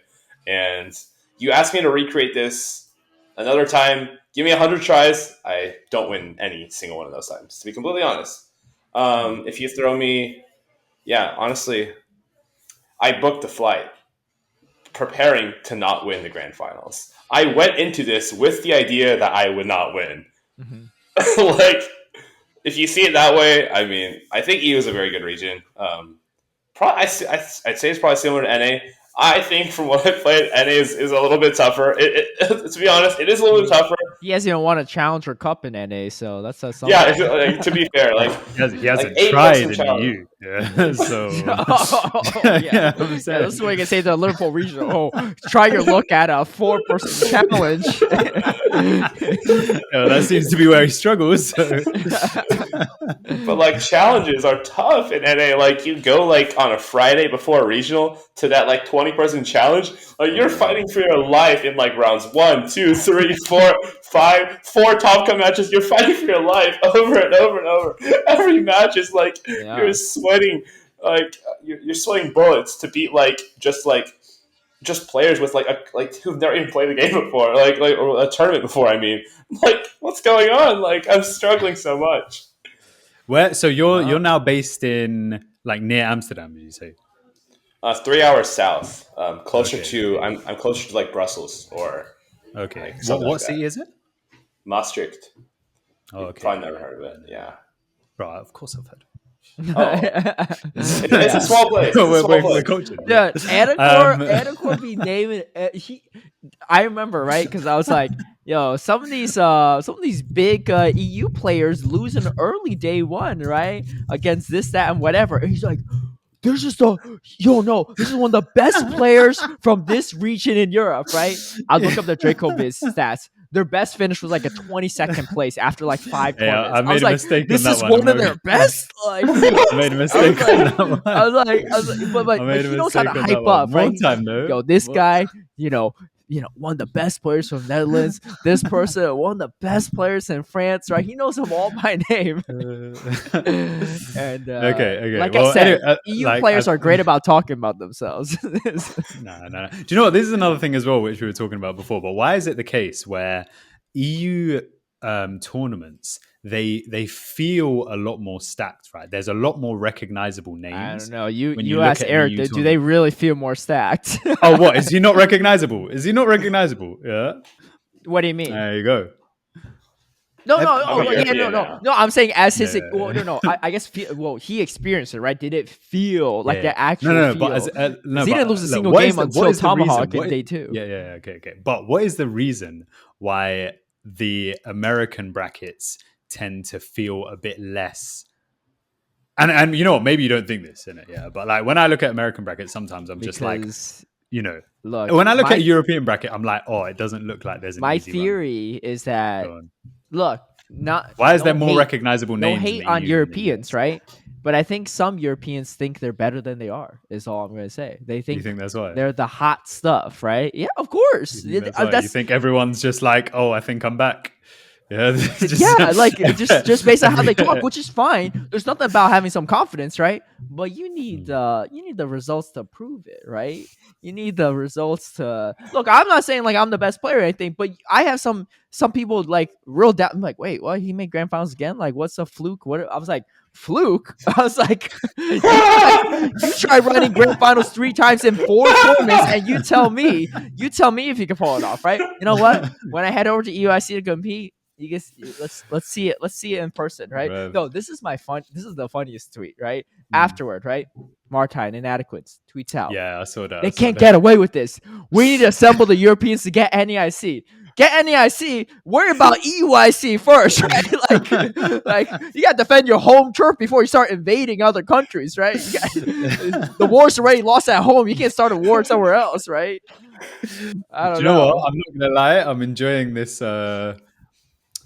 Speaker 3: And you asked me to recreate this another time. Give me 100 tries. I don't win any single one of those times, to be completely honest. If you throw me, honestly, I booked the flight preparing to not win the grand finals. I went into this with the idea that I would not win. Mm-hmm. Like, if you see it that way, I mean, I think EU is a very good region. I'd say it's probably similar to NA. I think from what I played, NA is a little bit tougher. To be honest, it is a little bit tougher.
Speaker 1: He hasn't won a Challenger Cup in NA, so that's something.
Speaker 3: Yeah, to be fair, like
Speaker 2: he hasn't tried in EU. Yeah. So
Speaker 1: Yeah,
Speaker 2: I'm
Speaker 1: yeah. This
Speaker 2: saying.
Speaker 1: is what you can say to the Liverpool Regional. Oh, try your luck at a 4-person challenge.
Speaker 2: That seems to be where he struggles. So.
Speaker 3: But like challenges are tough in NA. Like you go like on a Friday before a regional to that like 20-person challenge. Like you're fighting for your life in like rounds 1, 2, 3, 4, 5, 4 top cut matches. You're fighting for your life over and over and over. Every match is like you're
Speaker 1: Yeah.
Speaker 3: sweating like you're sweating bullets to beat just players with like who've never even played the game before, like or a tournament before. I mean, like what's going on? Like I'm struggling so much.
Speaker 2: Where? So you're now based in like near Amsterdam? Did you say?
Speaker 3: 3 hours south, closer
Speaker 2: Okay.
Speaker 3: to I'm closer to like Brussels or
Speaker 2: Okay.
Speaker 3: like
Speaker 2: What
Speaker 3: something like
Speaker 2: what
Speaker 3: that.
Speaker 2: city is it?
Speaker 3: Maastricht.
Speaker 2: Oh,
Speaker 3: You've
Speaker 2: okay.
Speaker 3: probably never heard of it. Yeah.
Speaker 2: Right. Of course I've heard.
Speaker 3: Oh, it's a
Speaker 1: Yeah.
Speaker 3: small place. It's a small
Speaker 2: we're
Speaker 3: place.
Speaker 2: cultured.
Speaker 1: Yeah,
Speaker 2: Um,
Speaker 1: Anicor be naming. I remember, right? Because I was like, yo, some of these big EU players losing early day one, right, against this, that, and whatever. And he's like, there's just no, this is one of the best players from this region in Europe, right? I look up the Dracoviz stats. Their best finish was like a 22nd place after like 5
Speaker 2: yeah,
Speaker 1: tournaments.
Speaker 2: I
Speaker 1: I
Speaker 2: made
Speaker 1: was
Speaker 2: a
Speaker 1: like,
Speaker 2: mistake on
Speaker 1: this
Speaker 2: that
Speaker 1: is
Speaker 2: one.
Speaker 1: one of their best. Like,
Speaker 2: I made a mistake on that one.
Speaker 1: I was like, but
Speaker 2: I
Speaker 1: but
Speaker 2: made a
Speaker 1: he knows how to
Speaker 2: mistake on that
Speaker 1: hype
Speaker 2: one.
Speaker 1: up, right?
Speaker 2: One
Speaker 1: He's like,
Speaker 2: time though.
Speaker 1: yo, this
Speaker 2: What?
Speaker 1: guy, one of the best players from Netherlands. This person, one of the best players in France, right? He knows them all by name. And
Speaker 2: Okay.
Speaker 1: like
Speaker 2: Well,
Speaker 1: I said,
Speaker 2: anyway,
Speaker 1: EU players are great about talking about themselves.
Speaker 2: No. Do you know what? This is another thing as well, which we were talking about before. But why is it the case where EU tournaments they feel a lot more stacked? Right, there's a lot more recognizable
Speaker 1: I
Speaker 2: names.
Speaker 1: don't know.
Speaker 2: When
Speaker 1: You
Speaker 2: look
Speaker 1: ask
Speaker 2: at an
Speaker 1: Eric,
Speaker 2: EU
Speaker 1: do they
Speaker 2: tournament.
Speaker 1: really feel more stacked?
Speaker 2: Oh, what is he not recognizable? Is he not recognizable? Yeah.
Speaker 1: What do you mean?
Speaker 2: There you go.
Speaker 1: No,
Speaker 2: Ev-
Speaker 1: no,
Speaker 3: I'm
Speaker 1: oh,
Speaker 3: a
Speaker 1: yeah,
Speaker 3: European now.
Speaker 1: no. I'm saying as his,
Speaker 2: Yeah.
Speaker 1: no. I guess, he experienced it, right? Did it feel like
Speaker 2: Yeah.
Speaker 1: the actual
Speaker 2: No.
Speaker 1: feel?
Speaker 2: But as, no,
Speaker 1: 'Cause he
Speaker 2: but
Speaker 1: didn't lose a
Speaker 2: look,
Speaker 1: single
Speaker 2: what
Speaker 1: game
Speaker 2: what
Speaker 1: until
Speaker 2: is the reason?
Speaker 1: Tomahawk in day 2.
Speaker 2: Yeah. Okay. But what is the reason why the American brackets tend to feel a bit less? And you know what? Maybe you don't think this in it, yeah. But like when I look at American brackets, sometimes I'm just like,
Speaker 1: Because look,
Speaker 2: when I look at a European bracket, I'm like, oh, it doesn't look like there's an
Speaker 1: my
Speaker 2: easy run.
Speaker 1: theory is that
Speaker 2: Go on.
Speaker 1: look, not
Speaker 2: Why is
Speaker 1: no
Speaker 2: there more
Speaker 1: hate,
Speaker 2: recognizable
Speaker 1: no
Speaker 2: names in
Speaker 1: hate
Speaker 2: the
Speaker 1: on
Speaker 2: EU than the
Speaker 1: Europeans,
Speaker 2: US?
Speaker 1: right? But I think some Europeans think they're better than they are. Is all I'm going to say. They
Speaker 2: You
Speaker 1: think
Speaker 2: think that's why?
Speaker 1: they're the hot stuff, right? Yeah, of course.
Speaker 2: You think that's why? You think everyone's just like, oh, I think I'm back. Yeah,
Speaker 1: Yeah, like just based on how they talk,
Speaker 2: Yeah.
Speaker 1: which is fine. There's nothing about having some confidence, right? But you need
Speaker 2: Hmm.
Speaker 1: the results to prove it, right? You need the results to look. I'm not saying like I'm the best player or anything, but I have some people like real doubt. I'm like, wait, what? He made grand finals again? Like, what's a fluke? What? I was like, fluke. I was like, you tried running grand finals 3 times in 4 tournaments, and you tell me if you can pull it off, right? You know what? When I head over to EUIC to compete. You guys, let's see it. Let's see it in person, right?
Speaker 2: Rev.
Speaker 1: No, this is the funniest tweet, right?
Speaker 2: Hmm.
Speaker 1: Afterward, right? Martine Inadequates tweets out.
Speaker 2: Yeah, I saw that.
Speaker 1: They can't get away with this. We need to assemble the Europeans to get NEIC. Get NEIC. Worry about EUIC first, right? like you got to defend your home turf before you start invading other countries, right? The war's already lost at home. You can't start a war somewhere else, right? I don't
Speaker 2: Do you know what? I'm not gonna lie. I'm enjoying this.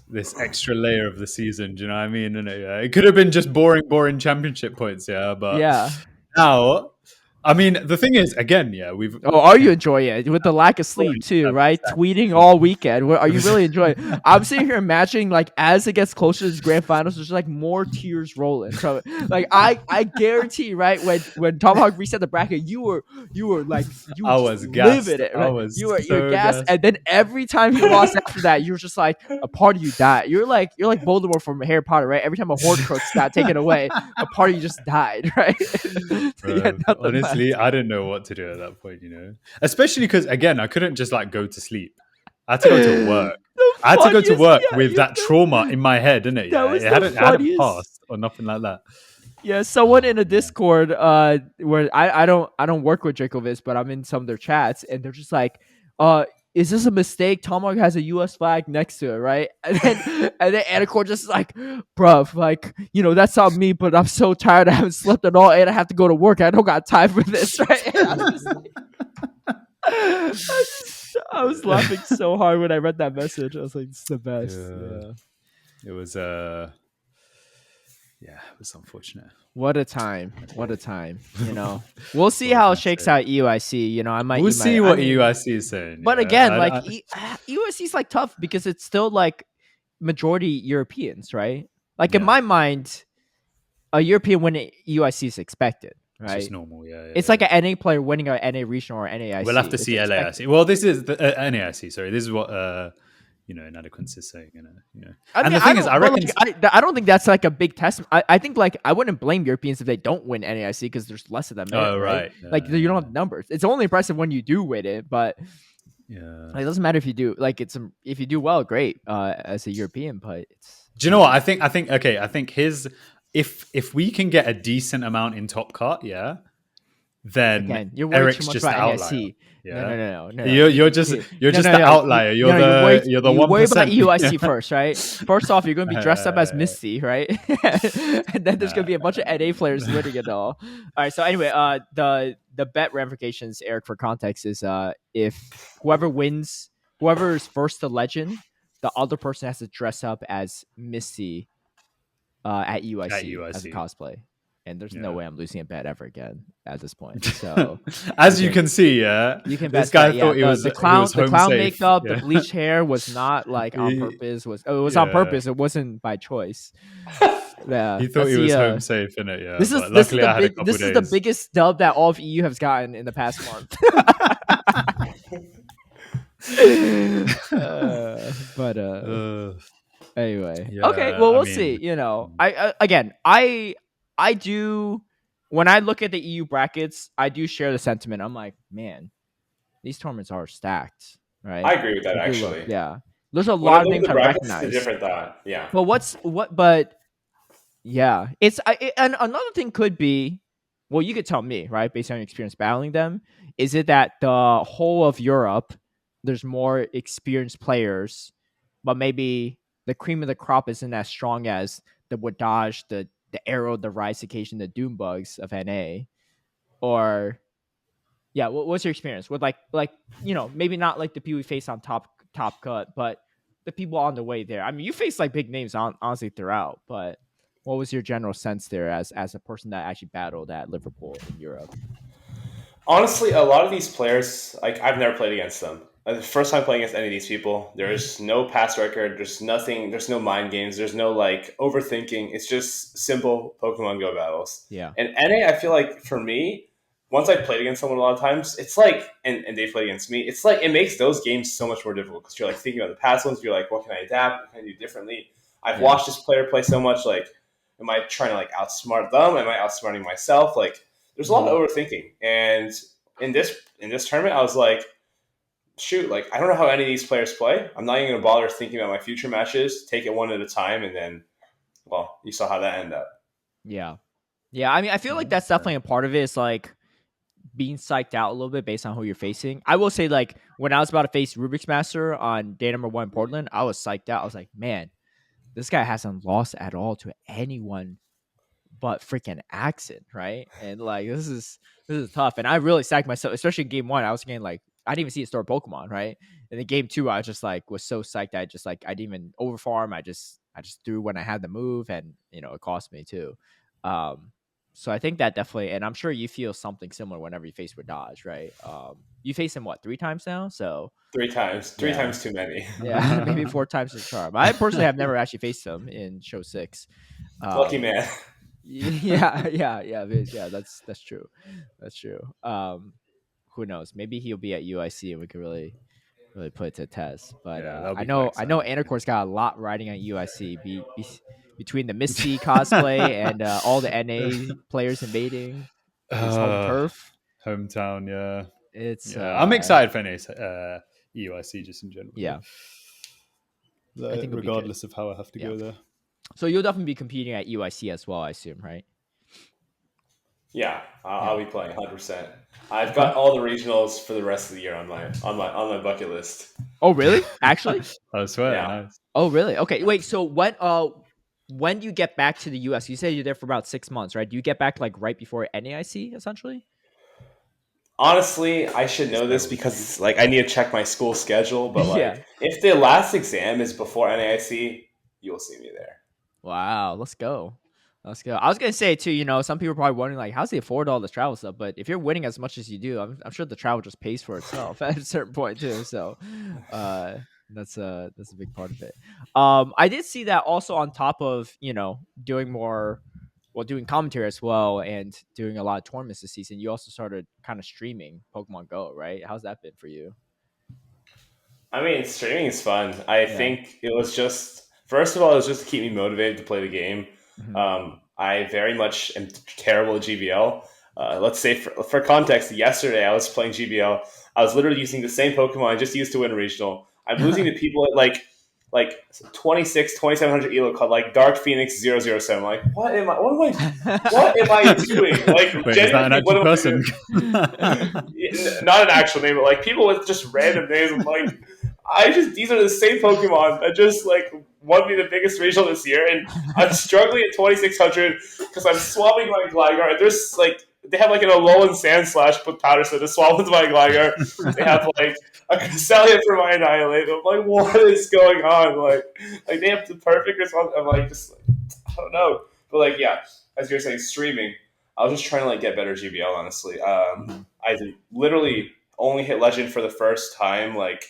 Speaker 2: This extra layer of the season. Do you know what I mean? And it could have been just boring championship points, yeah. But
Speaker 1: Yeah.
Speaker 2: now, I mean, the thing is, again, yeah, we've.
Speaker 1: Oh, are you enjoying it with the lack of sleep too? Right, tweeting all weekend. Are you really enjoying it? I'm sitting here imagining like as it gets closer to the grand finals, there's like more tears rolling from it. Like I guarantee, right, when Tomahawk reset the bracket, you were like
Speaker 2: I was gassed.
Speaker 1: living it.
Speaker 2: I
Speaker 1: Right?
Speaker 2: was
Speaker 1: You're
Speaker 2: so
Speaker 1: gassed,
Speaker 2: gassed.
Speaker 1: and then every time he lost after that, you were just like a part of you died. You're like Voldemort from Harry Potter, right? Every time a Horcrux got taken away, a part of you just died, right? You had nothing
Speaker 2: Honestly,
Speaker 1: left.
Speaker 2: I didn't know what to do at that point, especially because again, I couldn't just like go to sleep. I had to go to work. I had to go to work with that trauma in my head, didn't it?
Speaker 1: That
Speaker 2: Yeah,
Speaker 1: was
Speaker 2: it
Speaker 1: the
Speaker 2: hadn't
Speaker 1: funniest.
Speaker 2: passed or nothing like that.
Speaker 1: Yeah, someone in a Discord where I don't work with Dracoviz, but I'm in some of their chats, and they're just like, is this a mistake? Tomahawk has a US flag next to it, right? And then Anicor just like, bruv, like, that's not me, but I'm so tired. I haven't slept at all, and I have to go to work. I don't got time for this, right? And I was just like, I was laughing so hard when I read that message. I was like, it's the best. Yeah.
Speaker 2: It was yeah, it was unfortunate.
Speaker 1: What a time. What a time. We'll see how it shakes out EUIC. I might
Speaker 2: We'll see what EUIC is saying.
Speaker 1: But again, like EUIC is like tough because it's still like majority Europeans, right? Like in my mind, a European winning EUIC is expected. Right?
Speaker 2: It's just normal, yeah.
Speaker 1: It's like an NA player winning an NA regional or NAIC.
Speaker 2: We'll have to see LAIC. Well, this is the NAIC. Sorry, this is what Inadequance is saying.
Speaker 1: And the thing is, I reckon I don't think that's like a big test. I think like I wouldn't blame Europeans if they don't win NAIC because there's less of them. There, right? Like you don't have numbers. It's only impressive when you do win it, but it doesn't matter if you do. Like if you do well, great as a European. But
Speaker 2: do you know what I think? I think his if we can get a decent amount in top cut, then
Speaker 1: again, you're
Speaker 2: Eric's
Speaker 1: too much
Speaker 2: just
Speaker 1: about
Speaker 2: the outlier.
Speaker 1: NSC.
Speaker 2: No. You're just the outlier. You're the 1%.
Speaker 1: You worry about EUIC first, right? First off, you're going to be dressed up as Misty, right? And then there's going to be a bunch of NA players winning it all. All right. So anyway, the bet ramifications, Eric, for context, is if whoever is first to legend, the other person has to dress up as Misty at EUIC as a cosplay. And there's no way I'm losing a bet ever again at this point. So,
Speaker 2: as you can see,
Speaker 1: you can bet
Speaker 2: this guy
Speaker 1: that,
Speaker 2: thought he was
Speaker 1: the clown
Speaker 2: safe.
Speaker 1: makeup, the bleached hair was not like on purpose. It was on purpose. It wasn't by choice. Yeah,
Speaker 2: he thought he was home safe in it. Yeah,
Speaker 1: this is the biggest dub that all of EU has gotten in the past month. Anyway, okay. Well, we'll see. I do. When I look at the EU brackets, I do share the sentiment. I'm like, man, these tournaments are stacked, right?
Speaker 3: I agree with that, actually.
Speaker 1: Yeah, there's a lot of things I recognize.
Speaker 3: It's a different thought. Yeah.
Speaker 1: But yeah, and another thing could be, well, you could tell me, right, based on your experience battling them. Is it that the whole of Europe, there's more experienced players, but maybe the cream of the crop isn't as strong as the Wadaj, the Arrow, the Rise Occasion, the Doom Bugs of NA, or what's your experience with like maybe not like the people we face on top cut, but the people on the way there. I mean, you face like big names honestly throughout, but what was your general sense there as a person that actually battled at Liverpool in Europe?
Speaker 3: Honestly, a lot of these players, like I've never played against them. The first time playing against any of these people, there's no past record, there's nothing, there's no mind games, there's no like overthinking. It's just simple Pokemon Go battles.
Speaker 1: Yeah.
Speaker 3: And NA, I feel like for me, once I played against someone a lot of times, it's like, and they played against me, it's like it makes those games so much more difficult because you're like thinking about the past ones. You're like, what can I adapt? What can I do differently? I've watched this player play so much. Like, am I trying to like outsmart them? Am I outsmarting myself? Like, there's a lot of overthinking. And in this tournament, I was like, shoot, like I don't know how any of these players play. I'm not even going to bother thinking about my future matches. Take it one at a time, and then, well, you saw how that ended up.
Speaker 1: Yeah. I mean, I feel like that's definitely a part of it. It's like being psyched out a little bit based on who you're facing. I will say, like when I was about to face Rubik's Master on day number 1 in Portland, I was psyched out. I was like, man, this guy hasn't lost at all to anyone but freaking Accent, right? And like this is tough. And I really sacked myself, especially in game 1. I was getting like I didn't even see a store Pokemon, right? And in game 2, I was just like was so psyched. I didn't even overfarm. I just threw when I had the move, and it cost me too. So I think that definitely, and I'm sure you feel something similar whenever you face with Dodge, right? You face him 3 times now? So
Speaker 3: 3 times. 3 times too many.
Speaker 1: Yeah, maybe 4 times the charm. I personally have never actually faced him in show 6.
Speaker 3: Lucky man.
Speaker 1: Yeah. That's true. That's true. Who knows? Maybe he'll be at UIC and we can really put it to test. But I know Anicor's got a lot riding on UIC. Between the Misty cosplay and all the NA players invading his home turf,
Speaker 2: hometown. Yeah,
Speaker 1: it's.
Speaker 2: I'm excited for NA UIC just in general.
Speaker 1: Yeah,
Speaker 2: I think regardless of how I have to go there.
Speaker 1: So you'll definitely be competing at UIC as well, I assume, right?
Speaker 3: Yeah, I'll
Speaker 1: Yeah.
Speaker 3: be playing 100%. I've
Speaker 1: Okay.
Speaker 3: got all the regionals for the rest of the year on my bucket list.
Speaker 1: Oh, really? Actually?
Speaker 2: I swear,
Speaker 3: Yeah.
Speaker 2: nice.
Speaker 1: Oh, really? Okay. Wait. So when do you get back to the U.S.? You said you're there for about 6 months, right? Do you get back like right before NAIC, essentially?
Speaker 3: Honestly, I should
Speaker 2: Just
Speaker 3: know
Speaker 2: bear
Speaker 3: this
Speaker 2: with
Speaker 3: because like I need to check my school schedule. But
Speaker 1: Yeah.
Speaker 3: like, if the last exam is before NAIC, you'll see me there.
Speaker 1: Wow. Let's go. Let's go. I was gonna say too. Some people are probably wondering like, how's he afford all this travel stuff? But if you're winning as much as you do, I'm sure the travel just pays for itself at a certain point too. So, uh, that's a big part of it. I did see that also on top of doing more, well, doing commentary as well and doing a lot of tournaments this season. You also started kind of streaming Pokemon Go, right? How's that been for you?
Speaker 3: I mean, streaming is fun. I
Speaker 1: Yeah.
Speaker 3: think it was just first of all, it was just to keep me motivated to play the game.
Speaker 1: Hmm.
Speaker 3: I very much am terrible at GBL. Let's say for context, yesterday I was playing GBL. I was literally using the same Pokemon I just used to win a regional. I'm losing to people at like 26, 2700 elo called like Dark Phoenix 007. Like, what am I doing? Like,
Speaker 2: Wait, is that an
Speaker 3: genuinely, what
Speaker 2: actual
Speaker 3: am I
Speaker 2: person?
Speaker 3: doing? Not an actual name, but like people with just random names. I'm like, these are the same Pokemon that just like won me the biggest regional this year, and I'm struggling at 2600 because I'm swapping my Gligar. There's like they have like an Alolan Sandslash with Powder Stone to swap with my Gligar. They have like a Cresselia for my Annihilate. I'm like, what is going on? Like they have the perfect response. I'm like, just like, I don't know, but like yeah, as you're saying, streaming. I was just trying to like get better GBL. Honestly,
Speaker 1: Mhm.
Speaker 3: I literally only hit Legend for the first time like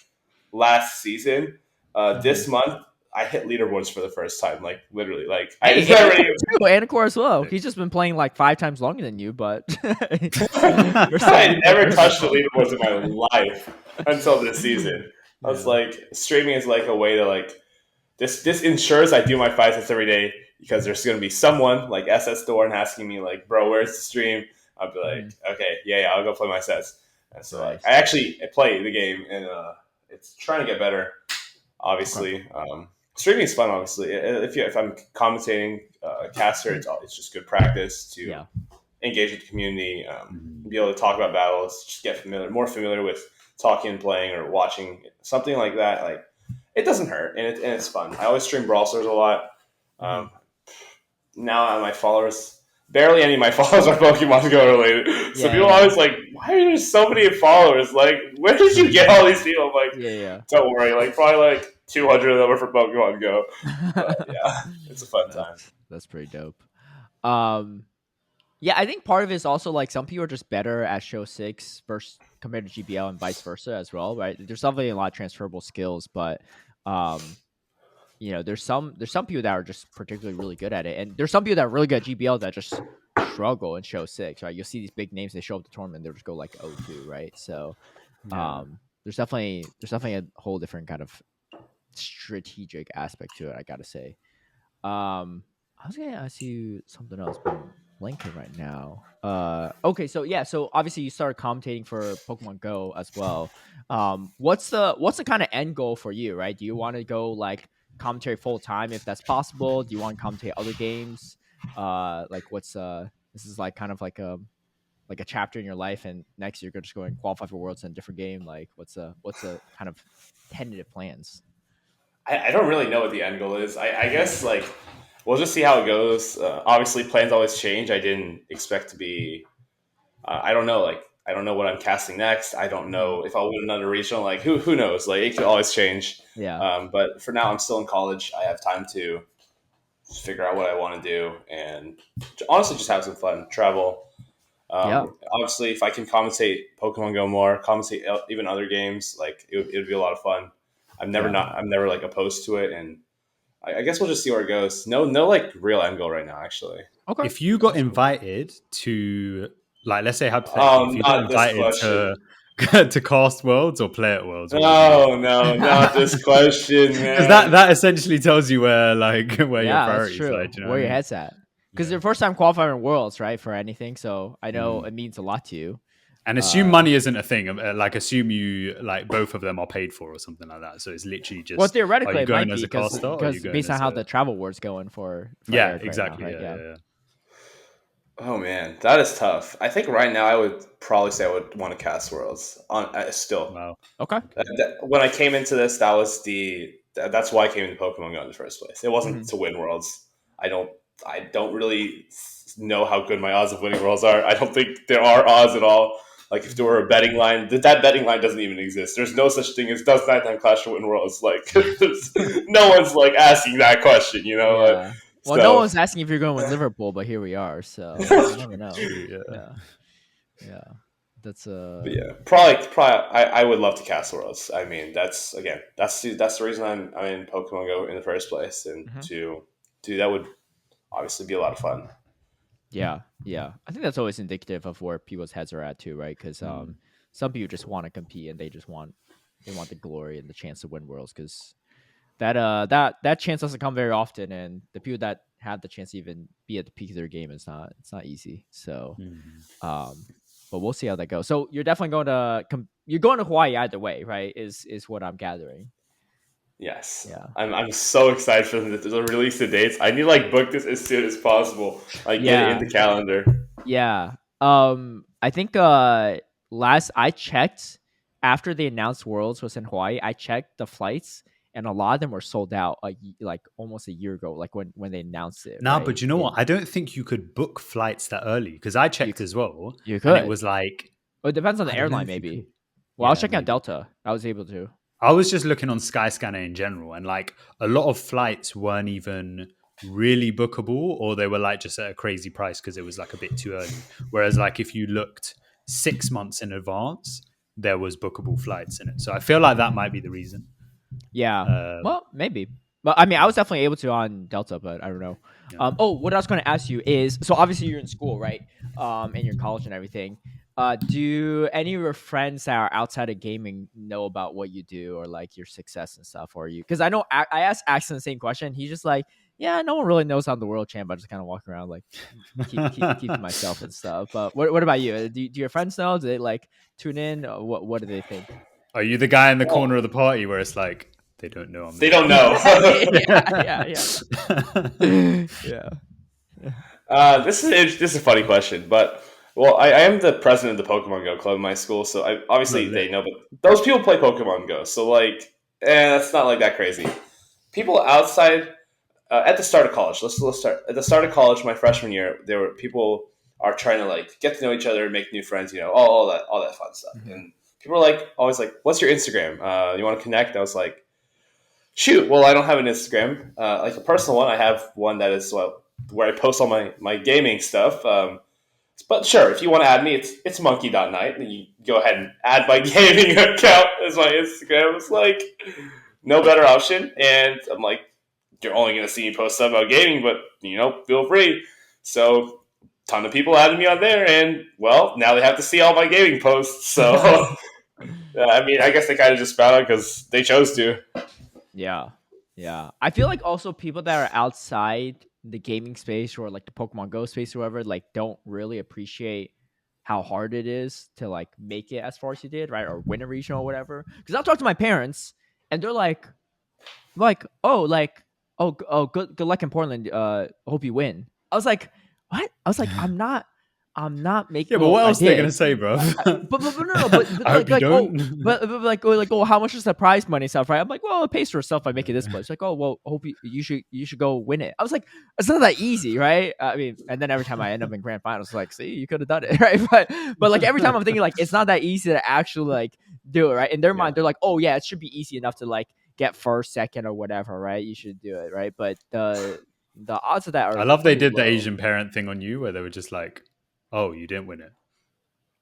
Speaker 3: last season.
Speaker 1: Mhm.
Speaker 3: This month, I hit leaderboards for the first time. Like literally, like
Speaker 1: Hey,
Speaker 3: it's already.
Speaker 1: Anicor too. Anicor as well. He's just been playing like 5 times longer than you, but first time
Speaker 3: I
Speaker 1: leaderboard
Speaker 3: never
Speaker 1: first as
Speaker 3: touched the
Speaker 1: well.
Speaker 3: leaderboards in my life until this season. I was
Speaker 1: Yeah.
Speaker 3: like, streaming is like a way to like this ensures I do my 5 sets every day because there's going to be someone like SS Dorn asking me like, bro, where's the stream? I'll be
Speaker 1: Mhm.
Speaker 3: like, okay, yeah, I'll go play my sets. And so like, I
Speaker 1: Nice.
Speaker 3: actually play the game and it's trying to get better.
Speaker 1: Okay.
Speaker 3: Obviously, streaming is fun. Obviously, if I'm commentating caster, it's just good practice to
Speaker 1: Yeah.
Speaker 3: engage with the community,
Speaker 2: Mhm.
Speaker 3: be able to talk about battles, just get more familiar with talking and playing or watching something like that. Like it doesn't hurt and it's fun. I always stream Brawl Stars a lot.
Speaker 1: Mhm.
Speaker 3: Um, now my followers, barely any of my followers are Pokemon Go related. So
Speaker 1: Yeah,
Speaker 3: people are
Speaker 1: yeah.
Speaker 3: always like, why are there so many followers? Like, where did you get all these people? I'm like,
Speaker 1: Yeah,
Speaker 3: don't worry, like probably like 200 of them are for Pokemon Go. But
Speaker 1: yeah.
Speaker 3: yeah, it's a fun time.
Speaker 1: That's pretty dope. Um Yeah, I think part of it is also like some people are just better at Show 6 versus compared to GBL and vice versa as well, right? There's definitely a lot of transferable skills, but um, there's some people that are just particularly really good at it, and there's some people that are really good at GBL that just struggle in Show 6, right? You'll see these big names, they show up the tournament, they'll just go like 0-2, right? So
Speaker 2: Yeah.
Speaker 1: there's definitely a whole different kind of strategic aspect to it, I gotta say. I was gonna ask you something else, but I'm blanking right now. Okay, so yeah, so obviously you started commentating for Pokemon Go as well. What's the kind of end goal for you, right? Do you want to go like commentary full time if that's possible? Do you want to commentate other games? Like what's this is like kind of like a chapter in your life, and next year you're just going to qualify for Worlds in a different game. Like what's a kind of tentative plans?
Speaker 3: I don't really know what the end goal is. I guess like we'll just see how it goes. Obviously, plans always change. I didn't expect to be. I don't know. Like I don't know what I'm casting next. I don't
Speaker 1: Mhm.
Speaker 3: know if I'll win another regional. Like who knows? Like it could always change.
Speaker 1: Yeah.
Speaker 3: But for now, I'm still in college. I have time to figure out what I want to do and honestly just have some fun, travel.
Speaker 1: Yeah.
Speaker 3: Obviously, if I can commentate Pokemon Go more, commentate even other games, like it would be a lot of fun.
Speaker 1: Yeah.
Speaker 3: I'm never like opposed to it, and I guess we'll just see where it goes. No, like real end goal right now, actually.
Speaker 1: Okay.
Speaker 2: If you got
Speaker 1: That's cool.
Speaker 2: invited to, like, let's say hypothetically, if
Speaker 3: Oh,
Speaker 2: you got
Speaker 3: not this
Speaker 2: invited
Speaker 3: question.
Speaker 2: to to cast worlds or play at worlds, what would you do?
Speaker 3: No, not this question,
Speaker 2: Because
Speaker 3: man.
Speaker 2: that essentially tells you where where your
Speaker 1: Yeah, that's
Speaker 2: priorities lie.
Speaker 1: true.
Speaker 2: Do you know what
Speaker 1: Where
Speaker 2: I
Speaker 1: your
Speaker 2: mean?
Speaker 1: head's at. Because
Speaker 2: Yeah.
Speaker 1: your first time qualifying in Worlds, right, for anything. So I know
Speaker 2: Mm.
Speaker 1: it means a lot to you.
Speaker 2: And assume
Speaker 1: Uh,
Speaker 2: money isn't a thing. Like, assume you like both of them are paid for or something like that. So it's literally
Speaker 1: well,
Speaker 2: just, are
Speaker 1: theoretically,
Speaker 2: you
Speaker 1: it might
Speaker 2: going
Speaker 1: be
Speaker 2: as a caster or are you
Speaker 1: because
Speaker 2: going
Speaker 1: based on
Speaker 2: as
Speaker 1: how
Speaker 2: a?
Speaker 1: the travel war's going for
Speaker 2: Yeah,
Speaker 1: Eric right now,
Speaker 2: exactly.
Speaker 1: right?
Speaker 2: Yeah,
Speaker 1: Yeah.
Speaker 2: yeah, yeah.
Speaker 3: Oh man, that is tough. I think right now I would probably say I would want to cast Worlds on still.
Speaker 2: Wow.
Speaker 1: Okay.
Speaker 2: Okay.
Speaker 3: When I came into this, that's why I came into Pokemon Go in the first place. It wasn't
Speaker 1: Mhm.
Speaker 3: to win Worlds. I don't really know how good my odds of winning Worlds are. I don't think there are odds at all. Like if there were a betting line, that betting line doesn't even exist. There's no such thing as does NiteTimeClasher win Worlds. Like no one's like asking that question, you know.
Speaker 1: Yeah. Well, no
Speaker 3: So
Speaker 1: one's asking if you're going with Liverpool, but here we are. So you never know.
Speaker 2: True. Yeah.
Speaker 1: Yeah. Yeah. That's
Speaker 3: But yeah, probably. I would love to cast Worlds. I mean, that's the reason I'm in Pokemon Go in the first place, and
Speaker 1: Mhm.
Speaker 3: to do that would obviously be a lot of fun.
Speaker 1: Yeah, yeah. I think that's always indicative of where people's heads are at too, right? Because
Speaker 2: Mm.
Speaker 1: some people just want to compete and they want the glory and the chance to win worlds. Because that chance doesn't come very often, and the people that have the chance to even be at the peak of their game is not easy. So,
Speaker 2: Mm.
Speaker 1: um, but we'll see how that goes. So you're definitely going to you're going to Hawaii either way, right? Is what I'm gathering.
Speaker 3: Yes,
Speaker 1: Yeah.
Speaker 3: I'm so excited for them to release the dates. I need to like book this as soon as possible. Like get it in
Speaker 1: Yeah.
Speaker 3: the calendar.
Speaker 1: Yeah. I think last I checked after they announced Worlds was in Hawaii, I checked the flights and a lot of them were sold out like almost a year ago, like when they announced it,
Speaker 2: Now,
Speaker 1: right?
Speaker 2: but you know what? I don't think you could book flights that early because I
Speaker 1: You
Speaker 2: checked as well,
Speaker 1: you
Speaker 2: and it
Speaker 1: could.
Speaker 2: was like
Speaker 1: Well, it depends on
Speaker 2: I
Speaker 1: the
Speaker 2: don't know
Speaker 1: airline
Speaker 2: if you could.
Speaker 1: maybe. Well, I was
Speaker 2: Yeah,
Speaker 1: checking out
Speaker 2: maybe.
Speaker 1: Delta. I was able to.
Speaker 2: I was just looking on Skyscanner in general, and like a lot of flights weren't even really bookable, or they were like just at a crazy price because it was like a bit too early. Whereas, like if you looked 6 months in advance, there was bookable flights in it. So I feel like that might be the reason.
Speaker 1: Yeah.
Speaker 2: Um,
Speaker 1: Well, maybe. But I mean, I was definitely able to on Delta, but I don't know.
Speaker 2: yeah.
Speaker 1: Oh, what I was going to ask you is, so obviously you're in school, right? And you're in college and everything. Do any of your friends that are outside of gaming know about what you do or like your success and stuff? Or you? Because I know I asked Axon the same question. He's just like, yeah, no one really knows I'm the world champ. I just kind of walk around like keep to myself and stuff. But what about you? Do your friends know? Do they like tune in? Or what do they think?
Speaker 2: Are you the guy in the corner
Speaker 3: Well,
Speaker 2: of the party where it's like they don't know I'm the
Speaker 3: they
Speaker 2: world
Speaker 3: don't
Speaker 2: champ?
Speaker 3: know.
Speaker 1: Yeah. Yeah.
Speaker 3: This is a funny question, but well, I am the president of the Pokemon Go club in my school, so
Speaker 2: Oh,
Speaker 3: obviously they
Speaker 2: lit.
Speaker 3: know. But those people play Pokemon Go, so like, that's not like that crazy. People outside at the start of college. Let's start at the start of college. My freshman year, there were people are trying to like get to know each other, make new friends, all that fun stuff.
Speaker 1: Mhm.
Speaker 3: And people are like always like, "What's your Instagram? You want to connect?" I was like, "Shoot, well, I don't have an Instagram, like a personal one. I have one that is where I post all my gaming stuff. But sure, if you want to add me, it's monkey.night, and you go ahead and add my gaming account as my Instagram. It's like no better option, and I'm like, you're only gonna see me post stuff about gaming, but feel free. So, ton of people added me on there, and well, now they have to see all my gaming posts. So, I mean, I guess they kind of just found out because they chose to.
Speaker 1: Yeah. Yeah. I feel like also people that are outside the gaming space or like the Pokemon Go space or whatever, like don't really appreciate how hard it is to like make it as far as you did, right? Or win a regional or whatever. Because I'll talk to my parents and they're like, oh, good luck in Portland. Hope you win. I was like, what? I was like, I'm not making.
Speaker 2: Yeah, but
Speaker 1: Well,
Speaker 2: what
Speaker 1: I
Speaker 2: else are they gonna
Speaker 1: did,
Speaker 2: say, bro?
Speaker 1: but no, but
Speaker 2: I hope you
Speaker 1: like oh,
Speaker 2: don't.
Speaker 1: but how much is the prize money stuff, right? I'm like, well, it pays for itself by making this much. Like, oh, well, hope you should go win it. I was like, it's not that easy, right? I mean, and then every time I end up in grand finals, like, see, you could have done it, right? But like every time I'm thinking like it's not that easy to actually like do it, right? In their
Speaker 3: Yeah.
Speaker 1: mind, they're like, oh yeah, it should be easy enough to like get first, second, or whatever, right? You should do it, right? But the odds of that
Speaker 2: I
Speaker 1: are
Speaker 2: love they
Speaker 1: pretty
Speaker 2: did the
Speaker 1: low.
Speaker 2: Asian parent thing on you, where they were just like, "Oh, you didn't win it.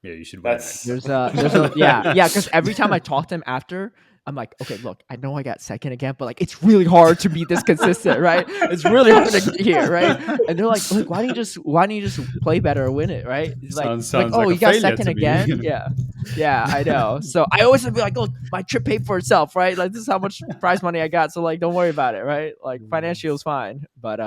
Speaker 2: Yeah, you should win it next
Speaker 3: That's
Speaker 2: time."
Speaker 1: There's a yeah, because every time I talk to him after, I'm like, okay, look, I know I got second again, but like it's really hard to be this consistent, right? It's really hard to get here, right? And they're like, why don't you just play better or win it, right? It's like
Speaker 2: Sounds
Speaker 1: oh,
Speaker 2: like a
Speaker 1: you got
Speaker 2: failure
Speaker 1: second
Speaker 2: to me.
Speaker 1: again, yeah, yeah, I know. So I always be like, look, my trip paid for itself, right? Like this is how much prize money I got, so like don't worry about it, right? Like financial is fine, but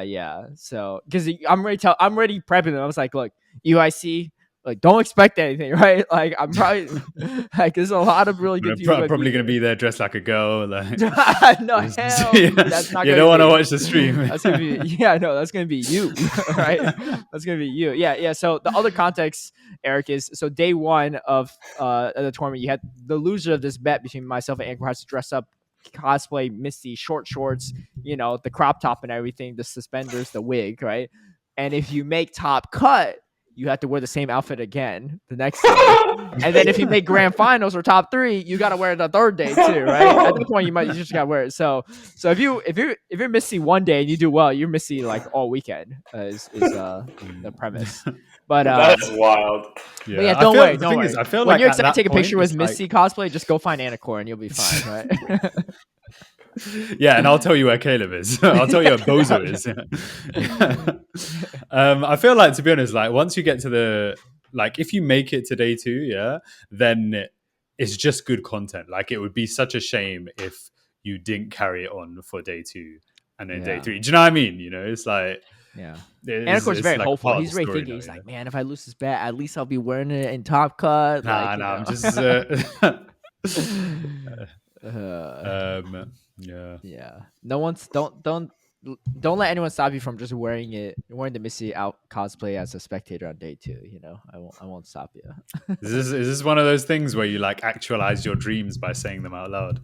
Speaker 1: yeah. So because I'm ready prepping them, I was like, look, UIC. Like, don't expect anything, right? Like, I'm probably like, there's a lot of really good people.
Speaker 2: Probably going to be there dressed like a girl. Like,
Speaker 1: no, hell, that's not.
Speaker 2: You
Speaker 1: gonna
Speaker 2: don't want to
Speaker 1: be.
Speaker 2: watch the stream.
Speaker 1: That's gonna be that's gonna be you, right? That's gonna be you. Yeah. So the other context, Eric, is so day one of the tournament, you had the loser of this bet between myself and Anicor has to dress up, cosplay Misty, short shorts, the crop top and everything, the suspenders, the wig, right? And if you make top cut, you have to wear the same outfit again the next day. And then if you make grand finals or top 3, you got to wear it the third day too, right? At that point, you just got to wear it. So if you're Missy one day and you do well, you're Missy like all weekend is the premise. But
Speaker 3: that's wild.
Speaker 1: Yeah, don't worry.
Speaker 2: I feel
Speaker 1: when
Speaker 2: like
Speaker 1: you're excited to take a
Speaker 2: point,
Speaker 1: picture with Missy cosplay, just go find Anicor and you'll be fine, right?
Speaker 2: Yeah, and I'll tell you where Caleb is. I'll tell you where Bozo is. I feel like, to be honest, like once you get to if you make it to day 2, yeah, then it's just good content. Like it would be such a shame if you didn't carry it on for day 2 and then day 3. Do you know what I mean? It's like,
Speaker 1: yeah. Anicor's very
Speaker 2: like
Speaker 1: hopeful. He's very thinking. He's like, man, if I lose this bet, at least I'll be wearing it in top cut.
Speaker 2: I'm just.
Speaker 1: Yeah. No one's don't let anyone stop you from just wearing the Missy out cosplay as a spectator on day 2. I won't stop you.
Speaker 2: Is this one of those things where you like actualize your dreams by saying them out loud?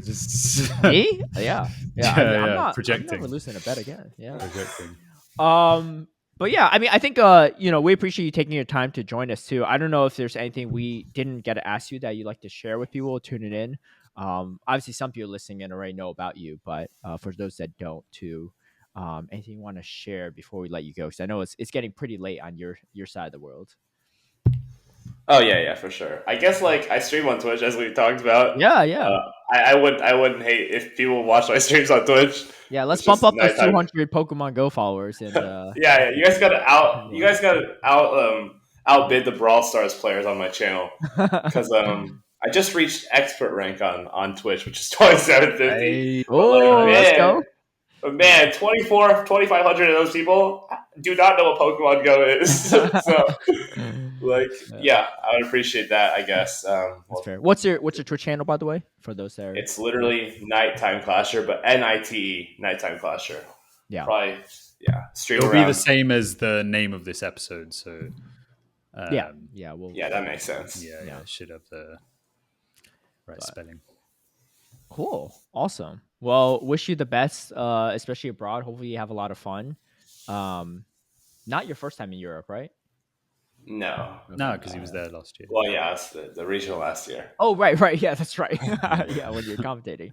Speaker 2: Just
Speaker 1: me? Yeah. I'm not
Speaker 2: projecting.
Speaker 1: I'm never losing a bet again. Yeah.
Speaker 2: Projecting.
Speaker 1: But yeah, I mean, I think we appreciate you taking your time to join us too. I don't know if there's anything we didn't get to ask you that you'd like to share with people tuning in. Obviously, some people listening in already know about you, but for those that don't, too, anything you want to share before we let you go? Because I know it's getting pretty late on your side of the world.
Speaker 3: Oh yeah, for sure. I guess like I stream on Twitch as we talked about.
Speaker 1: Yeah.
Speaker 3: I wouldn't hate if people watch my streams on Twitch.
Speaker 1: Yeah, let's bump up those 200 Pokemon Go followers and
Speaker 3: yeah, you guys gotta outbid the Brawl Stars players on my channel because I just reached expert rank on Twitch, which is 2750.
Speaker 1: Let's go.
Speaker 3: But man, 2,500 of those people do not know what Pokemon Go is. So, yeah, I would appreciate that, I guess.
Speaker 1: That's fair. What's your Twitch channel, by the way, for those that are...
Speaker 3: It's literally NiteTimeClasher, but NITE, NiteTimeClasher.
Speaker 1: Yeah.
Speaker 3: Probably, stream
Speaker 2: It'll
Speaker 3: around.
Speaker 2: be the same as the name of this episode, so...
Speaker 1: yeah,
Speaker 3: that makes sense.
Speaker 2: Yeah, it should have the right spelling.
Speaker 1: Cool. Awesome. Well, wish you the best, especially abroad. Hopefully you have a lot of fun. Not your first time in Europe, right?
Speaker 3: No,
Speaker 2: because he was there last year.
Speaker 3: Well, yeah, it's the regional last year.
Speaker 1: Oh, right. Yeah, that's right. Yeah, when you're commentating.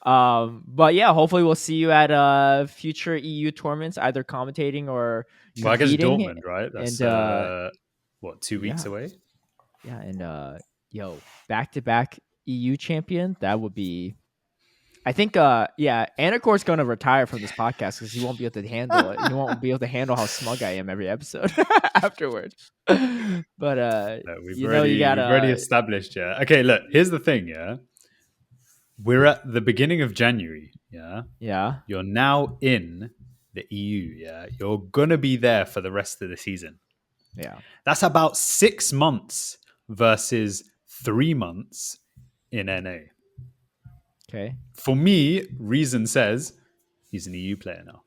Speaker 1: But yeah, hopefully we'll see you at future EU tournaments, either commentating or competing.
Speaker 2: Well, I guess Dortmund, right? That's 2 weeks away?
Speaker 1: Yeah, and back-to-back EU champion, that would be... I think, Anicor's going to retire from this podcast because he won't be able to handle it. He won't be able to handle how smug I am every episode afterwards. But
Speaker 2: we've already established, yeah. Okay, look, here's the thing, yeah. We're at the beginning of January, yeah.
Speaker 1: Yeah.
Speaker 2: You're now in the EU, yeah. You're gonna be there for the rest of the season.
Speaker 1: Yeah.
Speaker 2: That's about 6 months versus 3 months in NA.
Speaker 1: Okay.
Speaker 2: For me, reason says he's an EU player now.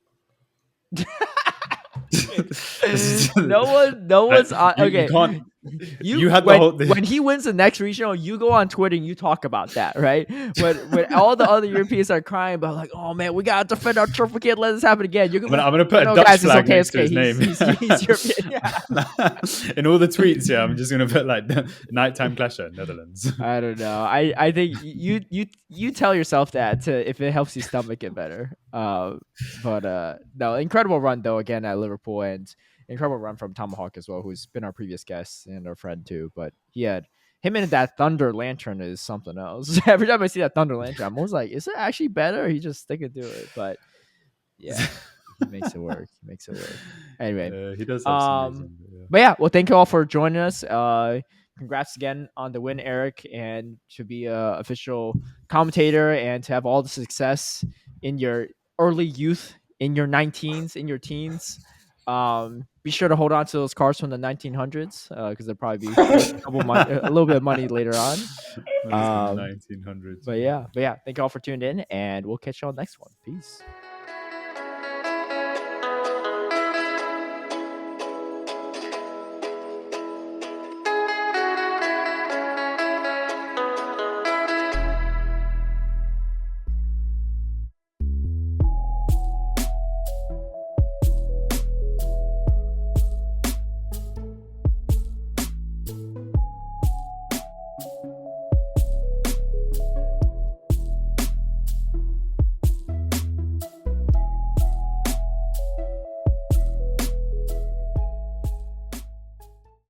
Speaker 1: no one's on. Okay, when he wins the next regional, you go on Twitter and you talk about that, right? When all the other Europeans are crying about like, oh man, we gotta defend our turf, we can't let this happen again. I'm
Speaker 2: gonna put a Dutch flag next to his name.
Speaker 1: He's European. Yeah.
Speaker 2: In all the tweets, I'm just gonna put like NiteTimeClasher, Netherlands.
Speaker 1: I don't know. I think you tell yourself that if it helps you stomach it better. But no, incredible run though again at Liverpool, and incredible run from Tomahawk as well, who's been our previous guest and our friend too. But him and that Thunder Lantern is something else. Every time I see that Thunder Lantern, I'm always like, is it actually better? Or he just sticking to it, but yeah, he makes it work. Anyway,
Speaker 2: he does have some reason,
Speaker 1: but yeah, well, thank you all for joining us. Congrats again on the win, Eric, and to be a official commentator and to have all the success in your early youth, in your 19s, in your teens. Be sure to hold on to those cars from the 1900s because they'll probably be worth a little bit of money later on.
Speaker 2: Those 1900s.
Speaker 1: But yeah, thank you all for tuning in, and we'll catch y'all next one. Peace.